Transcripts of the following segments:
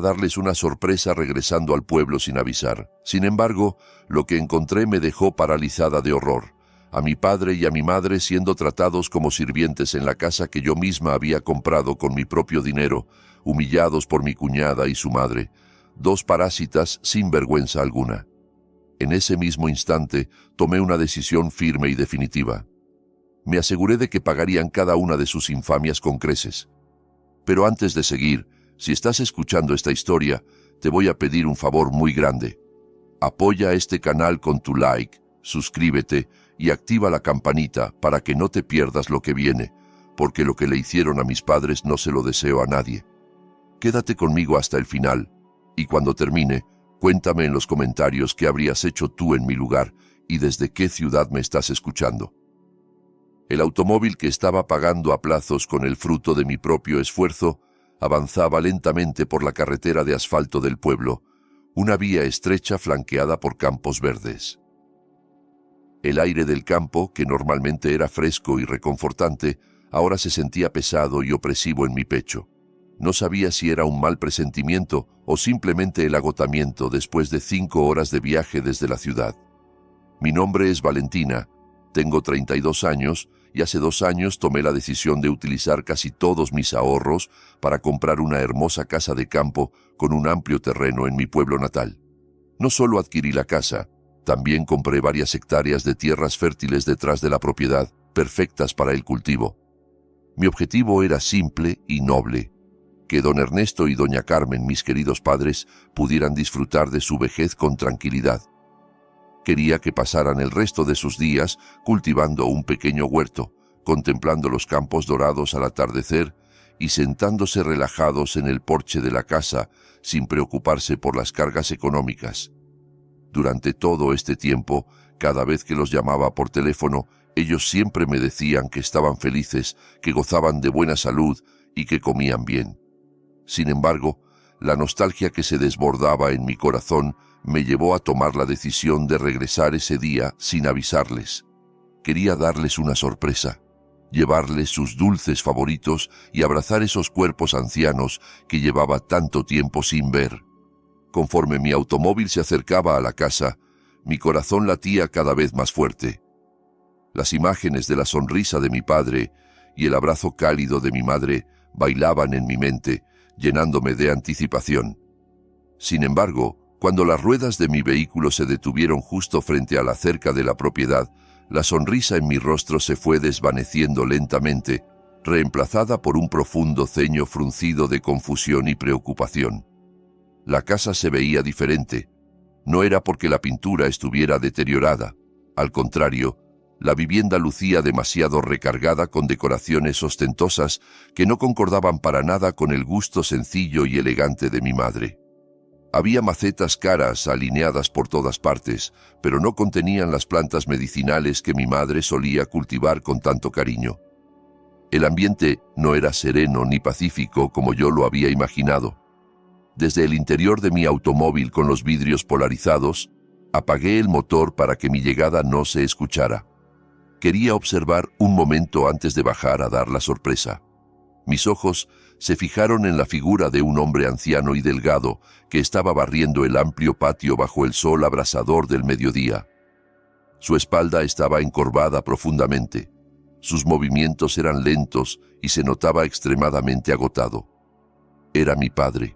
darles una sorpresa regresando al pueblo sin avisar. Sin embargo, lo que encontré me dejó paralizada de horror. A mi padre y a mi madre siendo tratados como sirvientes en la casa que yo misma había comprado con mi propio dinero, humillados por mi cuñada y su madre, dos parásitas sin vergüenza alguna. En ese mismo instante tomé una decisión firme y definitiva. Me aseguré de que pagarían cada una de sus infamias con creces. Pero antes de seguir, si estás escuchando esta historia, te voy a pedir un favor muy grande. Apoya este canal con tu like, suscríbete y activa la campanita para que no te pierdas lo que viene, porque lo que le hicieron a mis padres no se lo deseo a nadie. Quédate conmigo hasta el final, y cuando termine, cuéntame en los comentarios qué habrías hecho tú en mi lugar y desde qué ciudad me estás escuchando. El automóvil que estaba pagando a plazos con el fruto de mi propio esfuerzo avanzaba lentamente por la carretera de asfalto del pueblo, una vía estrecha flanqueada por campos verdes. El aire del campo, que normalmente era fresco y reconfortante, ahora se sentía pesado y opresivo en mi pecho. No sabía si era un mal presentimiento o simplemente el agotamiento después de 5 horas de viaje desde la ciudad. Mi nombre es Valentina, tengo 32 años y hace 2 años tomé la decisión de utilizar casi todos mis ahorros para comprar una hermosa casa de campo con un amplio terreno en mi pueblo natal. No solo adquirí la casa, también compré varias hectáreas de tierras fértiles detrás de la propiedad, perfectas para el cultivo. Mi objetivo era simple y noble: que don Ernesto y doña Carmen, mis queridos padres, pudieran disfrutar de su vejez con tranquilidad. Quería que pasaran el resto de sus días cultivando un pequeño huerto, contemplando los campos dorados al atardecer y sentándose relajados en el porche de la casa sin preocuparse por las cargas económicas. Durante todo este tiempo, cada vez que los llamaba por teléfono, ellos siempre me decían que estaban felices, que gozaban de buena salud y que comían bien. Sin embargo, la nostalgia que se desbordaba en mi corazón me llevó a tomar la decisión de regresar ese día sin avisarles. Quería darles una sorpresa, llevarles sus dulces favoritos y abrazar esos cuerpos ancianos que llevaba tanto tiempo sin ver. Conforme mi automóvil se acercaba a la casa, mi corazón latía cada vez más fuerte. Las imágenes de la sonrisa de mi padre y el abrazo cálido de mi madre bailaban en mi mente, llenándome de anticipación. Sin embargo, cuando las ruedas de mi vehículo se detuvieron justo frente a la cerca de la propiedad, la sonrisa en mi rostro se fue desvaneciendo lentamente, reemplazada por un profundo ceño fruncido de confusión y preocupación. La casa se veía diferente. No era porque la pintura estuviera deteriorada. Al contrario, la vivienda lucía demasiado recargada con decoraciones ostentosas que no concordaban para nada con el gusto sencillo y elegante de mi madre. Había macetas caras alineadas por todas partes, pero no contenían las plantas medicinales que mi madre solía cultivar con tanto cariño. El ambiente no era sereno ni pacífico como yo lo había imaginado. Desde el interior de mi automóvil con los vidrios polarizados, apagué el motor para que mi llegada no se escuchara. Quería observar un momento antes de bajar a dar la sorpresa. Mis ojos se fijaron en la figura de un hombre anciano y delgado que estaba barriendo el amplio patio bajo el sol abrasador del mediodía. Su espalda estaba encorvada profundamente. Sus movimientos eran lentos y se notaba extremadamente agotado. Era mi padre.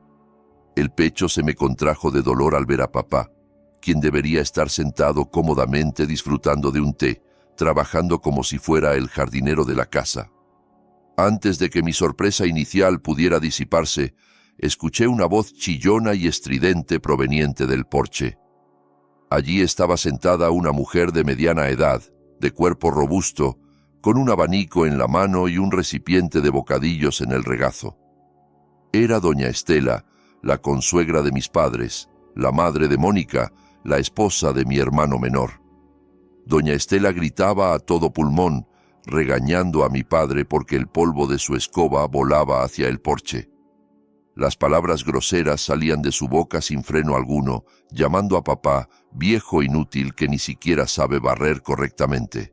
El pecho se me contrajo de dolor al ver a papá, quien debería estar sentado cómodamente disfrutando de un té, trabajando como si fuera el jardinero de la casa. Antes de que mi sorpresa inicial pudiera disiparse, escuché una voz chillona y estridente proveniente del porche. Allí estaba sentada una mujer de mediana edad, de cuerpo robusto, con un abanico en la mano y un recipiente de bocadillos en el regazo. Era doña Estela, la consuegra de mis padres, la madre de Mónica, la esposa de mi hermano menor. Doña Estela gritaba a todo pulmón, regañando a mi padre porque el polvo de su escoba volaba hacia el porche. Las palabras groseras salían de su boca sin freno alguno, llamando a papá viejo inútil que ni siquiera sabe barrer correctamente.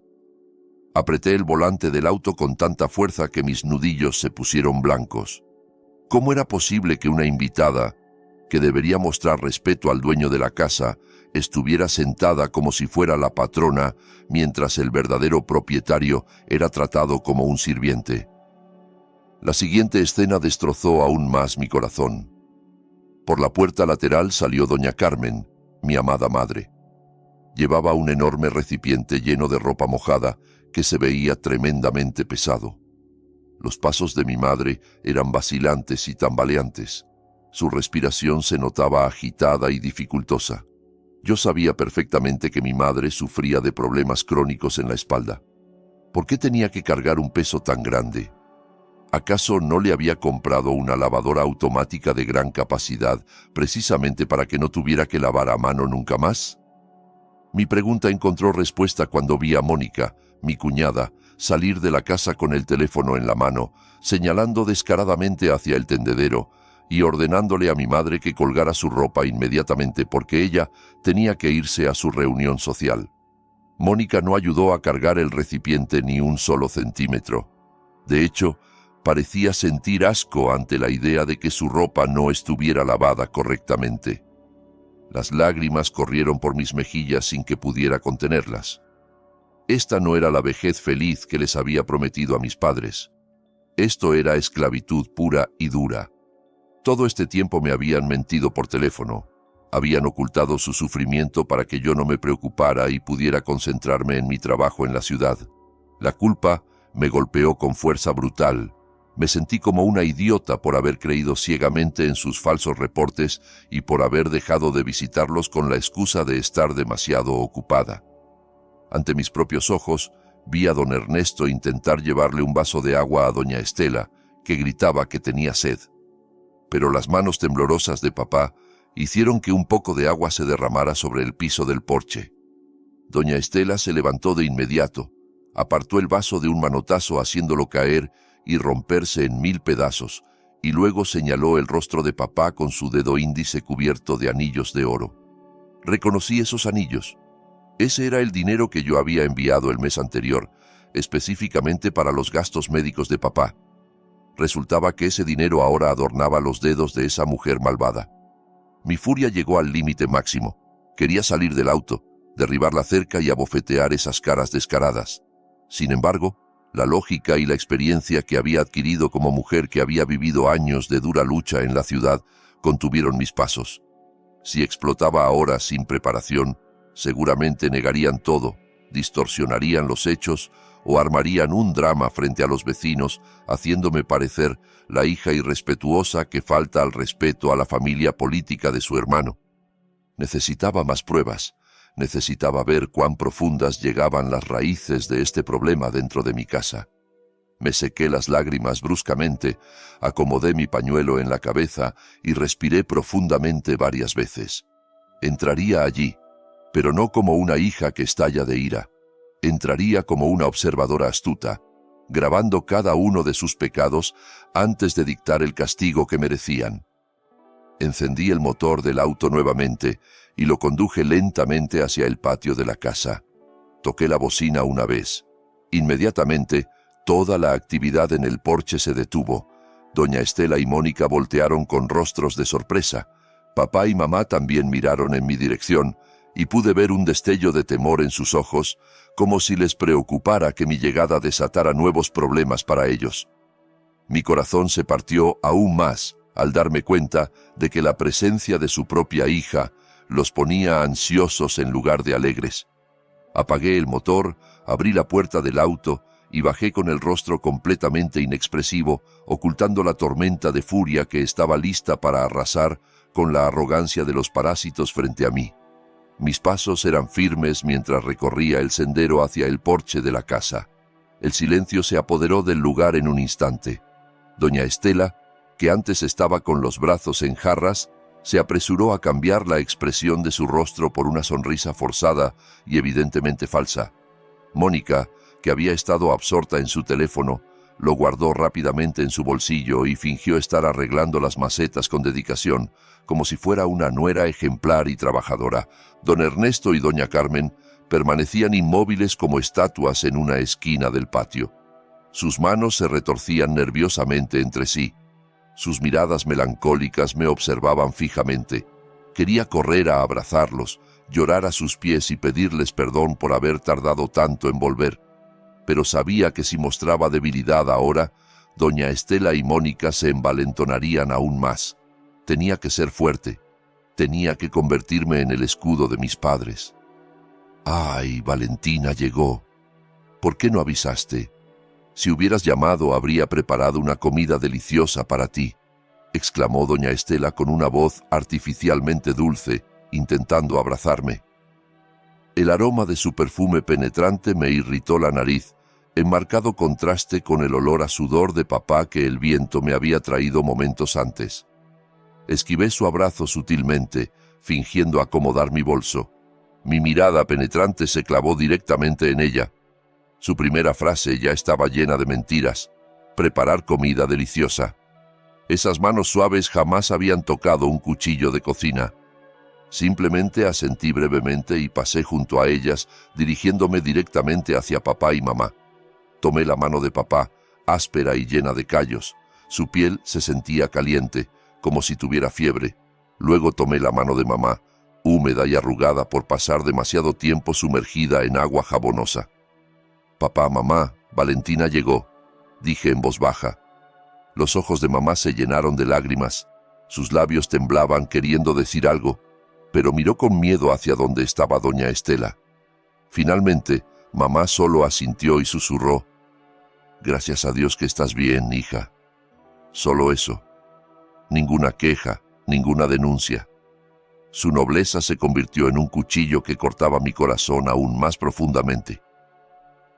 Apreté el volante del auto con tanta fuerza que mis nudillos se pusieron blancos. ¿Cómo era posible que una invitada, que debería mostrar respeto al dueño de la casa, estuviera sentada como si fuera la patrona, mientras el verdadero propietario era tratado como un sirviente. La siguiente escena destrozó aún más mi corazón. Por la puerta lateral salió doña Carmen, mi amada madre. Llevaba un enorme recipiente lleno de ropa mojada que se veía tremendamente pesado. Los pasos de mi madre eran vacilantes y tambaleantes. Su respiración se notaba agitada y dificultosa. Yo sabía perfectamente que mi madre sufría de problemas crónicos en la espalda. ¿Por qué tenía que cargar un peso tan grande? ¿Acaso no le había comprado una lavadora automática de gran capacidad precisamente para que no tuviera que lavar a mano nunca más? Mi pregunta encontró respuesta cuando vi a Mónica, mi cuñada, salir de la casa con el teléfono en la mano, señalando descaradamente hacia el tendedero y ordenándole a mi madre que colgara su ropa inmediatamente porque ella tenía que irse a su reunión social. Mónica no ayudó a cargar el recipiente ni un solo centímetro. De hecho, parecía sentir asco ante la idea de que su ropa no estuviera lavada correctamente. Las lágrimas corrieron por mis mejillas sin que pudiera contenerlas. Esta no era la vejez feliz que les había prometido a mis padres. Esto era esclavitud pura y dura. Todo este tiempo me habían mentido por teléfono. Habían ocultado su sufrimiento para que yo no me preocupara y pudiera concentrarme en mi trabajo en la ciudad. La culpa me golpeó con fuerza brutal. Me sentí como una idiota por haber creído ciegamente en sus falsos reportes y por haber dejado de visitarlos con la excusa de estar demasiado ocupada. Ante mis propios ojos, vi a don Ernesto intentar llevarle un vaso de agua a doña Estela, que gritaba que tenía sed. Pero las manos temblorosas de papá hicieron que un poco de agua se derramara sobre el piso del porche. Doña Estela se levantó de inmediato, apartó el vaso de un manotazo haciéndolo caer y romperse en 1000 pedazos, y luego señaló el rostro de papá con su dedo índice cubierto de anillos de oro. Reconocí esos anillos. Ese era el dinero que yo había enviado el mes anterior, específicamente para los gastos médicos de papá. Resultaba que ese dinero ahora adornaba los dedos de esa mujer malvada. Mi furia llegó al límite máximo. Quería salir del auto, derribar la cerca y abofetear esas caras descaradas. Sin embargo, la lógica y la experiencia que había adquirido como mujer que había vivido años de dura lucha en la ciudad contuvieron mis pasos. Si explotaba ahora sin preparación, seguramente negarían todo, distorsionarían los hechos o armarían un drama frente a los vecinos, haciéndome parecer la hija irrespetuosa que falta al respeto a la familia política de su hermano. Necesitaba más pruebas. Necesitaba ver cuán profundas llegaban las raíces de este problema dentro de mi casa. Me sequé las lágrimas bruscamente, acomodé mi pañuelo en la cabeza y respiré profundamente varias veces. Entraría allí, pero no como una hija que estalla de ira. Entraría como una observadora astuta, grabando cada uno de sus pecados antes de dictar el castigo que merecían. Encendí el motor del auto nuevamente y lo conduje lentamente hacia el patio de la casa. Toqué la bocina una vez. Inmediatamente, toda la actividad en el porche se detuvo. Doña Estela y Mónica voltearon con rostros de sorpresa. Papá y mamá también miraron en mi dirección y pude ver un destello de temor en sus ojos, como si les preocupara que mi llegada desatara nuevos problemas para ellos. Mi corazón se partió aún más al darme cuenta de que la presencia de su propia hija los ponía ansiosos en lugar de alegres. Apagué el motor, abrí la puerta del auto y bajé con el rostro completamente inexpresivo, ocultando la tormenta de furia que estaba lista para arrasar con la arrogancia de los parásitos frente a mí. Mis pasos eran firmes mientras recorría el sendero hacia el porche de la casa. El silencio se apoderó del lugar en un instante. Doña Estela, que antes estaba con los brazos en jarras, se apresuró a cambiar la expresión de su rostro por una sonrisa forzada y evidentemente falsa. Mónica, que había estado absorta en su teléfono, lo guardó rápidamente en su bolsillo y fingió estar arreglando las macetas con dedicación, como si fuera una nuera ejemplar y trabajadora. Don Ernesto y doña Carmen permanecían inmóviles como estatuas en una esquina del patio. Sus manos se retorcían nerviosamente entre sí. Sus miradas melancólicas me observaban fijamente. Quería correr a abrazarlos, llorar a sus pies y pedirles perdón por haber tardado tanto en volver. Pero sabía que si mostraba debilidad ahora, doña Estela y Mónica se envalentonarían aún más. Tenía que ser fuerte. Tenía que convertirme en el escudo de mis padres. ¡Ay, Valentina llegó! ¿Por qué no avisaste? Si hubieras llamado, habría preparado una comida deliciosa para ti, exclamó doña Estela con una voz artificialmente dulce, intentando abrazarme. El aroma de su perfume penetrante me irritó la nariz, en marcado contraste con el olor a sudor de papá que el viento me había traído momentos antes. Esquivé su abrazo sutilmente, fingiendo acomodar mi bolso. Mi mirada penetrante se clavó directamente en ella. Su primera frase ya estaba llena de mentiras. Preparar comida deliciosa. Esas manos suaves jamás habían tocado un cuchillo de cocina. Simplemente asentí brevemente y pasé junto a ellas, dirigiéndome directamente hacia papá y mamá. Tomé la mano de papá, áspera y llena de callos. Su piel se sentía caliente, como si tuviera fiebre. Luego tomé la mano de mamá, húmeda y arrugada por pasar demasiado tiempo sumergida en agua jabonosa. «Papá, mamá, Valentina llegó», dije en voz baja. Los ojos de mamá se llenaron de lágrimas. Sus labios temblaban queriendo decir algo, pero miró con miedo hacia donde estaba doña Estela. Finalmente, mamá solo asintió y susurró: «Gracias a Dios que estás bien, hija». Solo eso. Ninguna queja, ninguna denuncia. Su nobleza se convirtió en un cuchillo que cortaba mi corazón aún más profundamente.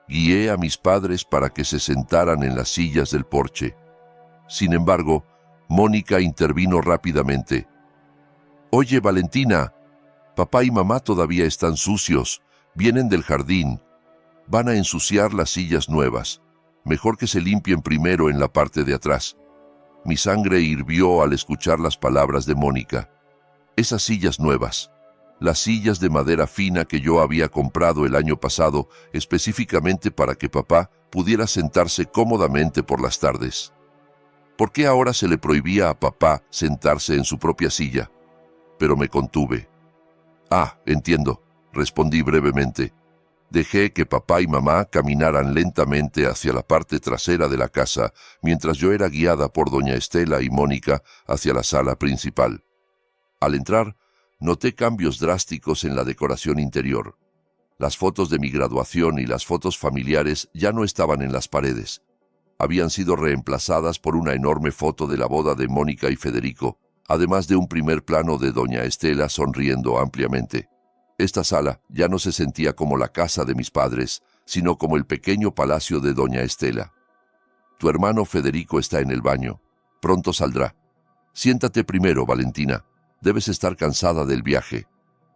Guié a mis padres para que se sentaran en las sillas del porche. Sin embargo, Mónica intervino rápidamente. «Oye, Valentina, papá y mamá todavía están sucios, vienen del jardín. Van a ensuciar las sillas nuevas. Mejor que se limpien primero en la parte de atrás». Mi sangre hirvió al escuchar las palabras de Mónica. Esas sillas nuevas, las sillas de madera fina que yo había comprado el año pasado específicamente para que papá pudiera sentarse cómodamente por las tardes. ¿Por qué ahora se le prohibía a papá sentarse en su propia silla? Pero me contuve. «Ah, entiendo», respondí brevemente. Dejé que papá y mamá caminaran lentamente hacia la parte trasera de la casa, mientras yo era guiada por doña Estela y Mónica hacia la sala principal. Al entrar, noté cambios drásticos en la decoración interior. Las fotos de mi graduación y las fotos familiares ya no estaban en las paredes. Habían sido reemplazadas por una enorme foto de la boda de Mónica y Federico, además de un primer plano de doña Estela sonriendo ampliamente. Esta sala ya no se sentía como la casa de mis padres, sino como el pequeño palacio de doña Estela. «Tu hermano Federico está en el baño. Pronto saldrá. Siéntate primero, Valentina. Debes estar cansada del viaje»,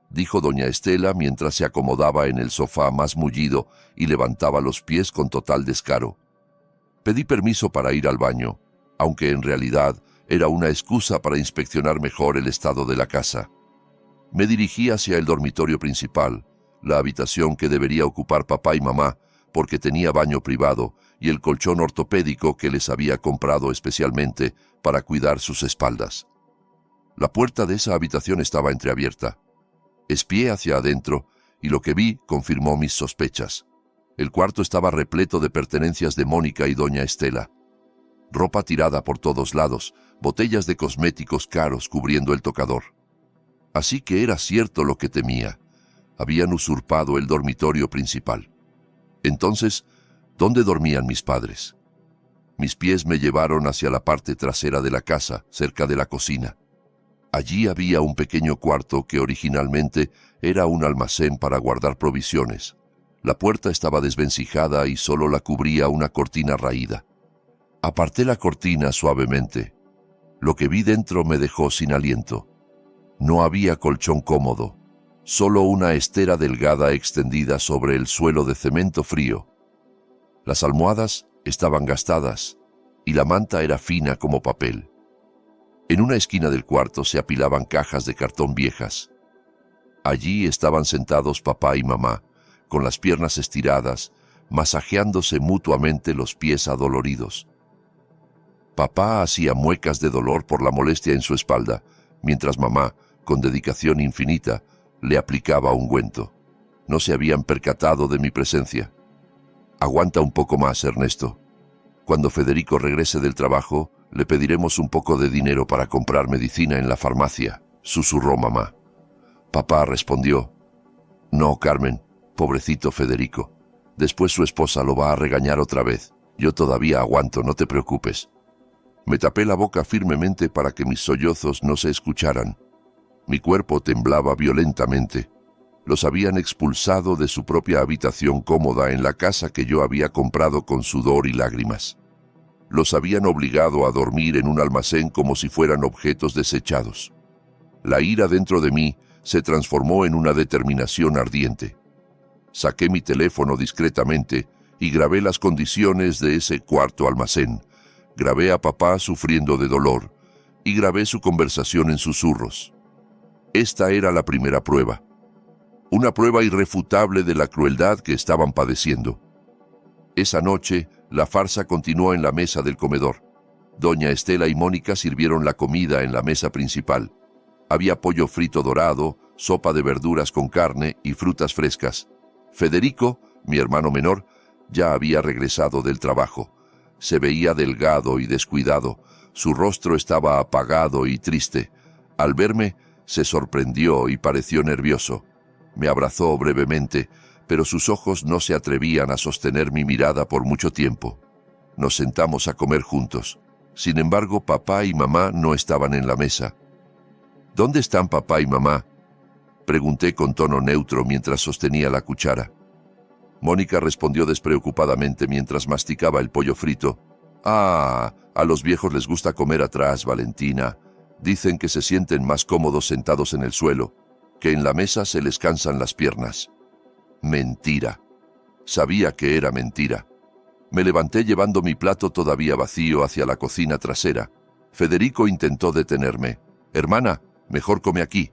dijo doña Estela mientras se acomodaba en el sofá más mullido y levantaba los pies con total descaro. Pedí permiso para ir al baño, aunque en realidad era una excusa para inspeccionar mejor el estado de la casa. Me dirigí hacia el dormitorio principal, la habitación que debería ocupar papá y mamá, porque tenía baño privado y el colchón ortopédico que les había comprado especialmente para cuidar sus espaldas. La puerta de esa habitación estaba entreabierta. Espié hacia adentro y lo que vi confirmó mis sospechas. El cuarto estaba repleto de pertenencias de Mónica y doña Estela. Ropa tirada por todos lados, botellas de cosméticos caros cubriendo el tocador. Así que era cierto lo que temía. Habían usurpado el dormitorio principal. Entonces, ¿dónde dormían mis padres? Mis pies me llevaron hacia la parte trasera de la casa, cerca de la cocina. Allí había un pequeño cuarto que originalmente era un almacén para guardar provisiones. La puerta estaba desvencijada y solo la cubría una cortina raída. Aparté la cortina suavemente. Lo que vi dentro me dejó sin aliento. No había colchón cómodo, solo una estera delgada extendida sobre el suelo de cemento frío. Las almohadas estaban gastadas y la manta era fina como papel. En una esquina del cuarto se apilaban cajas de cartón viejas. Allí estaban sentados papá y mamá, con las piernas estiradas, masajeándose mutuamente los pies adoloridos. Papá hacía muecas de dolor por la molestia en su espalda, mientras mamá, con dedicación infinita, le aplicaba ungüento. No se habían percatado de mi presencia. Aguanta un poco más, Ernesto. Cuando Federico regrese del trabajo, le pediremos un poco de dinero para comprar medicina en la farmacia, susurró mamá. Papá respondió: No, Carmen, pobrecito Federico. Después su esposa lo va a regañar otra vez. Yo todavía aguanto, no te preocupes. Me tapé la boca firmemente para que mis sollozos no se escucharan. Mi cuerpo temblaba violentamente. Los habían expulsado de su propia habitación cómoda en la casa que yo había comprado con sudor y lágrimas. Los habían obligado a dormir en un almacén como si fueran objetos desechados. La ira dentro de mí se transformó en una determinación ardiente. Saqué mi teléfono discretamente y grabé las condiciones de ese cuarto almacén. Grabé a papá sufriendo de dolor y grabé su conversación en susurros. Esta era la primera prueba. Una prueba irrefutable de la crueldad que estaban padeciendo. Esa noche, la farsa continuó en la mesa del comedor. Doña Estela y Mónica sirvieron la comida en la mesa principal. Había pollo frito dorado, sopa de verduras con carne y frutas frescas. Federico, mi hermano menor, ya había regresado del trabajo. Se veía delgado y descuidado. Su rostro estaba apagado y triste. Al verme, se sorprendió y pareció nervioso. Me abrazó brevemente, pero sus ojos no se atrevían a sostener mi mirada por mucho tiempo. Nos sentamos a comer juntos. Sin embargo, papá y mamá no estaban en la mesa. ¿Dónde están papá y mamá?, pregunté con tono neutro mientras sostenía la cuchara. Mónica respondió despreocupadamente mientras masticaba el pollo frito. «Ah, a los viejos les gusta comer atrás, Valentina. Dicen que se sienten más cómodos sentados en el suelo, que en la mesa se les cansan las piernas». Mentira. Sabía que era mentira. Me levanté llevando mi plato todavía vacío hacia la cocina trasera. Federico intentó detenerme. «Hermana, mejor come aquí».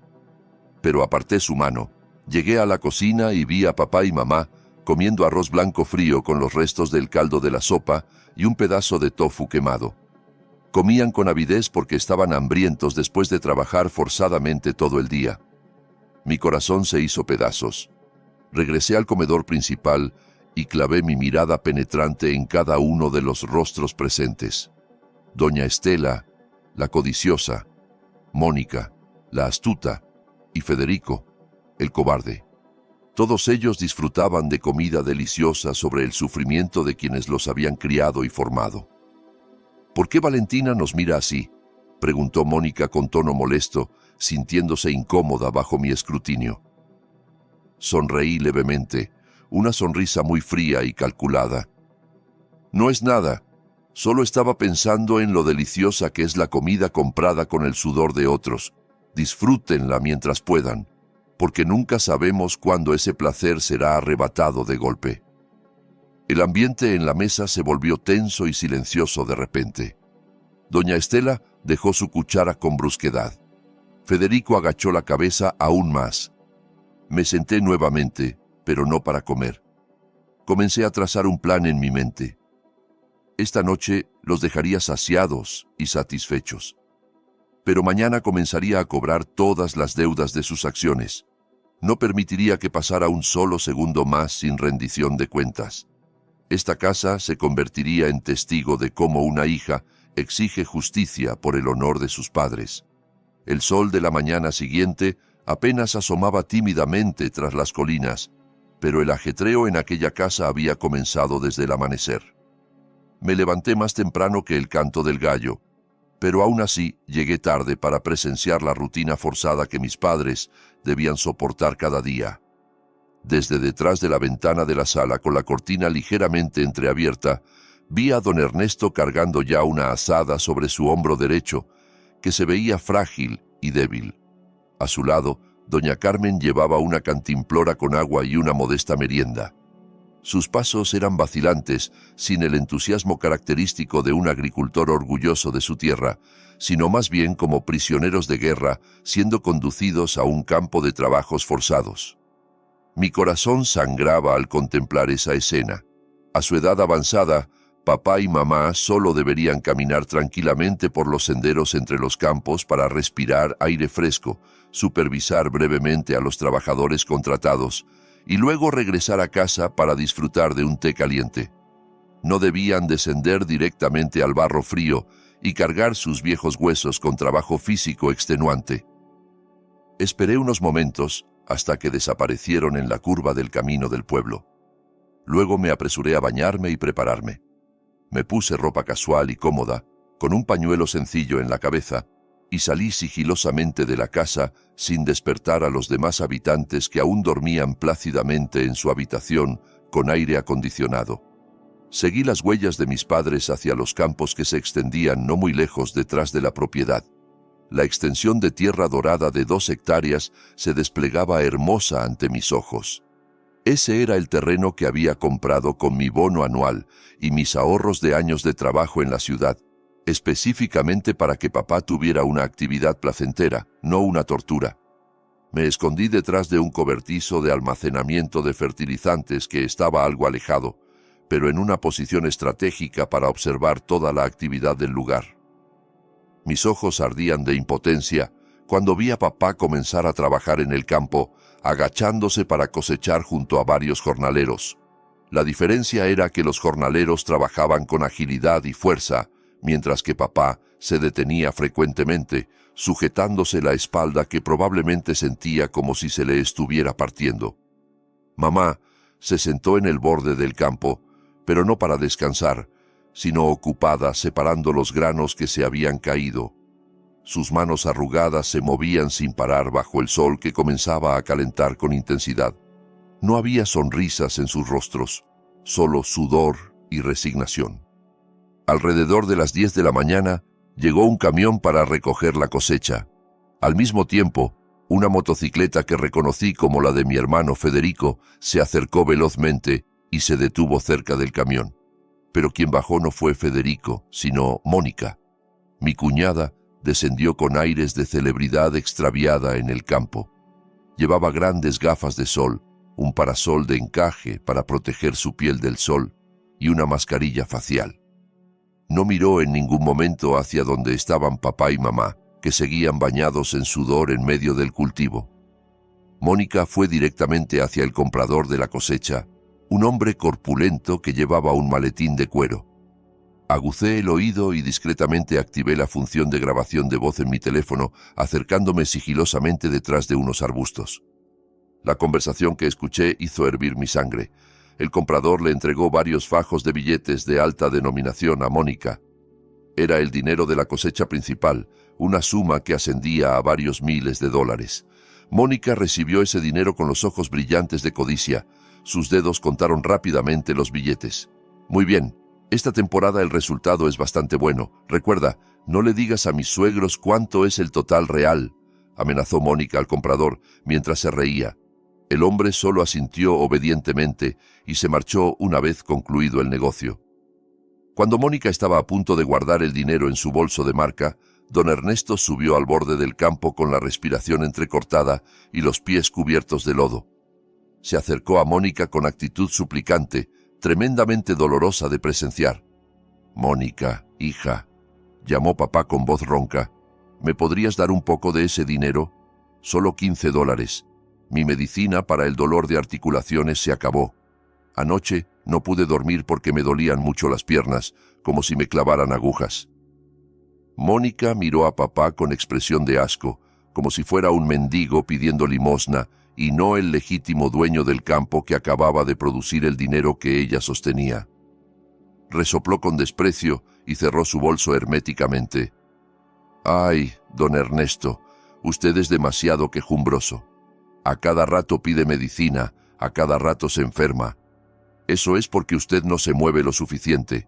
Pero aparté su mano. Llegué a la cocina y vi a papá y mamá comiendo arroz blanco frío con los restos del caldo de la sopa y un pedazo de tofu quemado. Comían con avidez porque estaban hambrientos después de trabajar forzadamente todo el día. Mi corazón se hizo pedazos. Regresé al comedor principal y clavé mi mirada penetrante en cada uno de los rostros presentes. Doña Estela, la codiciosa; Mónica, la astuta; y Federico, el cobarde. Todos ellos disfrutaban de comida deliciosa sobre el sufrimiento de quienes los habían criado y formado. «¿Por qué Valentina nos mira así?», preguntó Mónica con tono molesto, sintiéndose incómoda bajo mi escrutinio. Sonreí levemente, una sonrisa muy fría y calculada. «No es nada, solo estaba pensando en lo deliciosa que es la comida comprada con el sudor de otros. Disfrútenla mientras puedan, porque nunca sabemos cuándo ese placer será arrebatado de golpe». El ambiente en la mesa se volvió tenso y silencioso de repente. Doña Estela dejó su cuchara con brusquedad. Federico agachó la cabeza aún más. Me senté nuevamente, pero no para comer. Comencé a trazar un plan en mi mente. Esta noche los dejaría saciados y satisfechos. Pero mañana comenzaría a cobrar todas las deudas de sus acciones. No permitiría que pasara un solo segundo más sin rendición de cuentas. Esta casa se convertiría en testigo de cómo una hija exige justicia por el honor de sus padres. El sol de la mañana siguiente apenas asomaba tímidamente tras las colinas, pero el ajetreo en aquella casa había comenzado desde el amanecer. Me levanté más temprano que el canto del gallo, pero aún así llegué tarde para presenciar la rutina forzada que mis padres debían soportar cada día. Desde detrás de la ventana de la sala, con la cortina ligeramente entreabierta, vi a don Ernesto cargando ya una azada sobre su hombro derecho, que se veía frágil y débil. A su lado, doña Carmen llevaba una cantimplora con agua y una modesta merienda. Sus pasos eran vacilantes, sin el entusiasmo característico de un agricultor orgulloso de su tierra, sino más bien como prisioneros de guerra siendo conducidos a un campo de trabajos forzados. Mi corazón sangraba al contemplar esa escena. A su edad avanzada, Papá y mamá solo deberían caminar tranquilamente por los senderos entre los campos para respirar aire fresco, supervisar brevemente a los trabajadores contratados y luego regresar a casa para disfrutar de un té caliente. No debían descender directamente al barro frío y cargar sus viejos huesos con trabajo físico extenuante. Esperé unos momentos hasta que desaparecieron en la curva del camino del pueblo. Luego me apresuré a bañarme y prepararme. Me puse ropa casual y cómoda, con un pañuelo sencillo en la cabeza, y salí sigilosamente de la casa sin despertar a los demás habitantes que aún dormían plácidamente en su habitación con aire acondicionado. Seguí las huellas de mis padres hacia los campos que se extendían no muy lejos detrás de la propiedad. La extensión de tierra dorada de 2 hectáreas se desplegaba hermosa ante mis ojos. Ese era el terreno que había comprado con mi bono anual y mis ahorros de años de trabajo en la ciudad, específicamente para que papá tuviera una actividad placentera, no una tortura. Me escondí detrás de un cobertizo de almacenamiento de fertilizantes que estaba algo alejado, pero en una posición estratégica para observar toda la actividad del lugar. Mis ojos ardían de impotencia cuando vi a papá comenzar a trabajar en el campo, agachándose para cosechar junto a varios jornaleros. La diferencia era que los jornaleros trabajaban con agilidad y fuerza, mientras que papá se detenía frecuentemente, sujetándose la espalda que probablemente sentía como si se le estuviera partiendo. Mamá se sentó en el borde del campo, pero no para descansar, sino ocupada separando los granos que se habían caído. Sus manos arrugadas se movían sin parar bajo el sol que comenzaba a calentar con intensidad. No había sonrisas en sus rostros, solo sudor y resignación. Alrededor de las 10 de la mañana, llegó un camión para recoger la cosecha. Al mismo tiempo, una motocicleta que reconocí como la de mi hermano Federico se acercó velozmente y se detuvo cerca del camión. Pero quien bajó no fue Federico, sino Mónica. Mi cuñada descendió con aires de celebridad extraviada en el campo. Llevaba grandes gafas de sol, un parasol de encaje para proteger su piel del sol y una mascarilla facial. No miró en ningún momento hacia donde estaban papá y mamá, que seguían bañados en sudor en medio del cultivo. Mónica fue directamente hacia el comprador de la cosecha, un hombre corpulento que llevaba un maletín de cuero. Agucé el oído y discretamente activé la función de grabación de voz en mi teléfono, acercándome sigilosamente detrás de unos arbustos. La conversación que escuché hizo hervir mi sangre. El comprador le entregó varios fajos de billetes de alta denominación a Mónica. Era el dinero de la cosecha principal, una suma que ascendía a varios miles de dólares. Mónica recibió ese dinero con los ojos brillantes de codicia. Sus dedos contaron rápidamente los billetes. Muy bien. Esta temporada el resultado es bastante bueno. Recuerda, no le digas a mis suegros cuánto es el total real, amenazó Mónica al comprador mientras se reía. El hombre solo asintió obedientemente y se marchó una vez concluido el negocio. Cuando Mónica estaba a punto de guardar el dinero en su bolso de marca, don Ernesto subió al borde del campo con la respiración entrecortada y los pies cubiertos de lodo. Se acercó a Mónica con actitud suplicante, tremendamente dolorosa de presenciar. «Mónica, hija», llamó papá con voz ronca, «¿me podrías dar un poco de ese dinero? Solo $15. Mi medicina para el dolor de articulaciones se acabó. Anoche no pude dormir porque me dolían mucho las piernas, como si me clavaran agujas». Mónica miró a papá con expresión de asco, como si fuera un mendigo pidiendo limosna, y no el legítimo dueño del campo que acababa de producir el dinero que ella sostenía. Resopló con desprecio y cerró su bolso herméticamente. «Ay, don Ernesto, usted es demasiado quejumbroso. A cada rato pide medicina, a cada rato se enferma. Eso es porque usted no se mueve lo suficiente.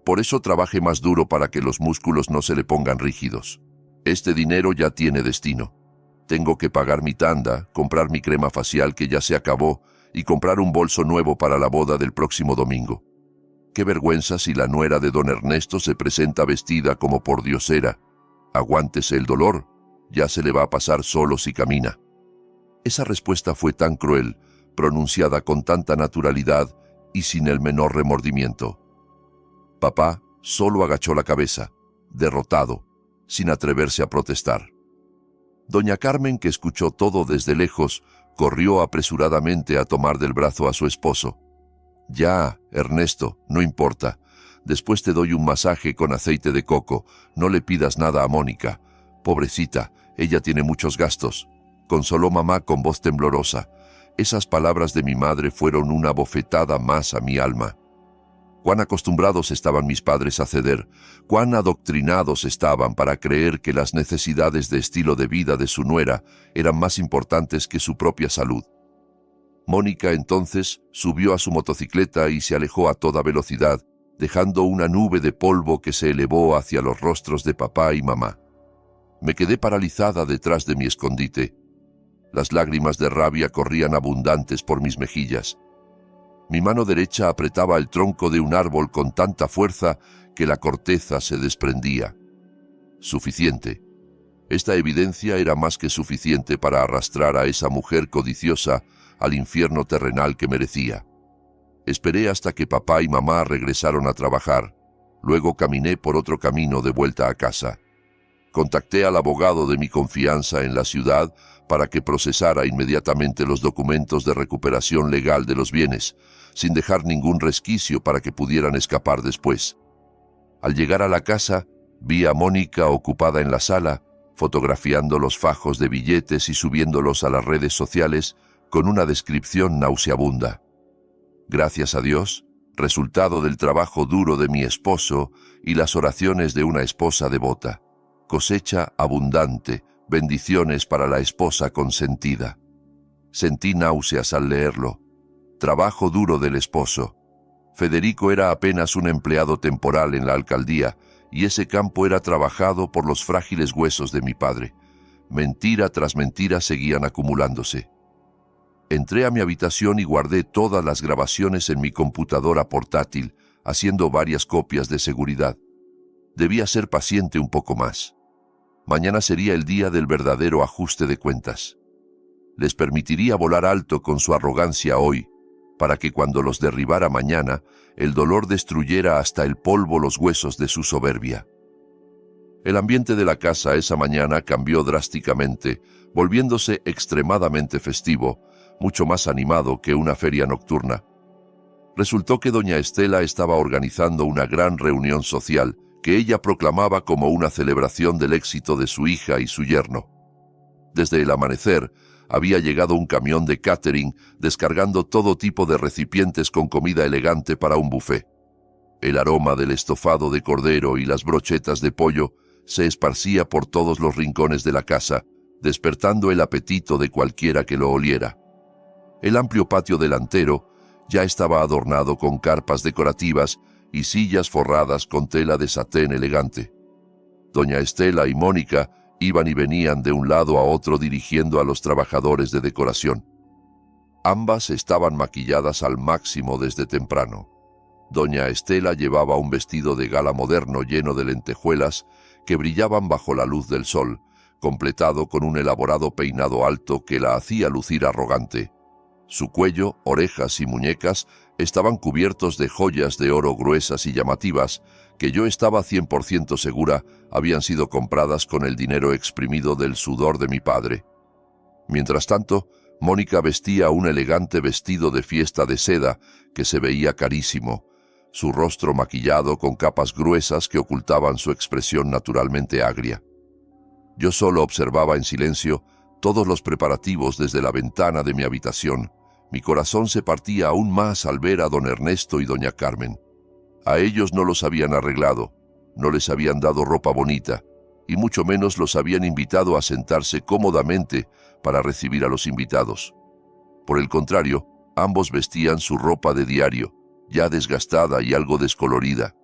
Por eso trabaje más duro para que los músculos no se le pongan rígidos. Este dinero ya tiene destino. Tengo que pagar mi tanda, comprar mi crema facial que ya se acabó y comprar un bolso nuevo para la boda del próximo domingo. Qué vergüenza si la nuera de don Ernesto se presenta vestida como pordiosera. Aguántese el dolor, ya se le va a pasar solo si camina». Esa respuesta fue tan cruel, pronunciada con tanta naturalidad y sin el menor remordimiento. Papá solo agachó la cabeza, derrotado, sin atreverse a protestar. Doña Carmen, que escuchó todo desde lejos, corrió apresuradamente a tomar del brazo a su esposo. «Ya, Ernesto, no importa. Después te doy un masaje con aceite de coco. No le pidas nada a Mónica. Pobrecita, ella tiene muchos gastos», consoló mamá con voz temblorosa. Esas palabras de mi madre fueron una bofetada más a mi alma. Cuán acostumbrados estaban mis padres a ceder, cuán adoctrinados estaban para creer que las necesidades de estilo de vida de su nuera eran más importantes que su propia salud. Mónica entonces subió a su motocicleta y se alejó a toda velocidad, dejando una nube de polvo que se elevó hacia los rostros de papá y mamá. Me quedé paralizada detrás de mi escondite. Las lágrimas de rabia corrían abundantes por mis mejillas. Mi mano derecha apretaba el tronco de un árbol con tanta fuerza que la corteza se desprendía. Suficiente. Esta evidencia era más que suficiente para arrastrar a esa mujer codiciosa al infierno terrenal que merecía. Esperé hasta que papá y mamá regresaron a trabajar. Luego caminé por otro camino de vuelta a casa. Contacté al abogado de mi confianza en la ciudad para que procesara inmediatamente los documentos de recuperación legal de los bienes, sin dejar ningún resquicio para que pudieran escapar después. Al llegar a la casa, vi a Mónica ocupada en la sala, fotografiando los fajos de billetes y subiéndolos a las redes sociales con una descripción nauseabunda. Gracias a Dios, resultado del trabajo duro de mi esposo y las oraciones de una esposa devota. Cosecha abundante, bendiciones para la esposa consentida. Sentí náuseas al leerlo. Trabajo duro del esposo. Federico era apenas un empleado temporal en la alcaldía y ese campo era trabajado por los frágiles huesos de mi padre. Mentira tras mentira seguían acumulándose. Entré a mi habitación y guardé todas las grabaciones en mi computadora portátil, haciendo varias copias de seguridad. Debía ser paciente un poco más. Mañana sería el día del verdadero ajuste de cuentas. Les permitiría volar alto con su arrogancia hoy, para que cuando los derribara mañana, el dolor destruyera hasta el polvo los huesos de su soberbia. El ambiente de la casa esa mañana cambió drásticamente, volviéndose extremadamente festivo, mucho más animado que una feria nocturna. Resultó que doña Estela estaba organizando una gran reunión social que ella proclamaba como una celebración del éxito de su hija y su yerno. Desde el amanecer, había llegado un camión de catering descargando todo tipo de recipientes con comida elegante para un buffet. El aroma del estofado de cordero y las brochetas de pollo se esparcía por todos los rincones de la casa, despertando el apetito de cualquiera que lo oliera. El amplio patio delantero ya estaba adornado con carpas decorativas y sillas forradas con tela de satén elegante. Doña Estela y Mónica iban y venían de un lado a otro dirigiendo a los trabajadores de decoración. Ambas estaban maquilladas al máximo desde temprano. Doña Estela llevaba un vestido de gala moderno lleno de lentejuelas que brillaban bajo la luz del sol, completado con un elaborado peinado alto que la hacía lucir arrogante. Su cuello, orejas y muñecas estaban cubiertos de joyas de oro gruesas y llamativas, que yo estaba 100% segura habían sido compradas con el dinero exprimido del sudor de mi padre. Mientras tanto, Mónica vestía un elegante vestido de fiesta de seda que se veía carísimo, su rostro maquillado con capas gruesas que ocultaban su expresión naturalmente agria. Yo solo observaba en silencio todos los preparativos desde la ventana de mi habitación. Mi corazón se partía aún más al ver a don Ernesto y doña Carmen. A ellos no los habían arreglado, no les habían dado ropa bonita, y mucho menos los habían invitado a sentarse cómodamente para recibir a los invitados. Por el contrario, ambos vestían su ropa de diario, ya desgastada y algo descolorida.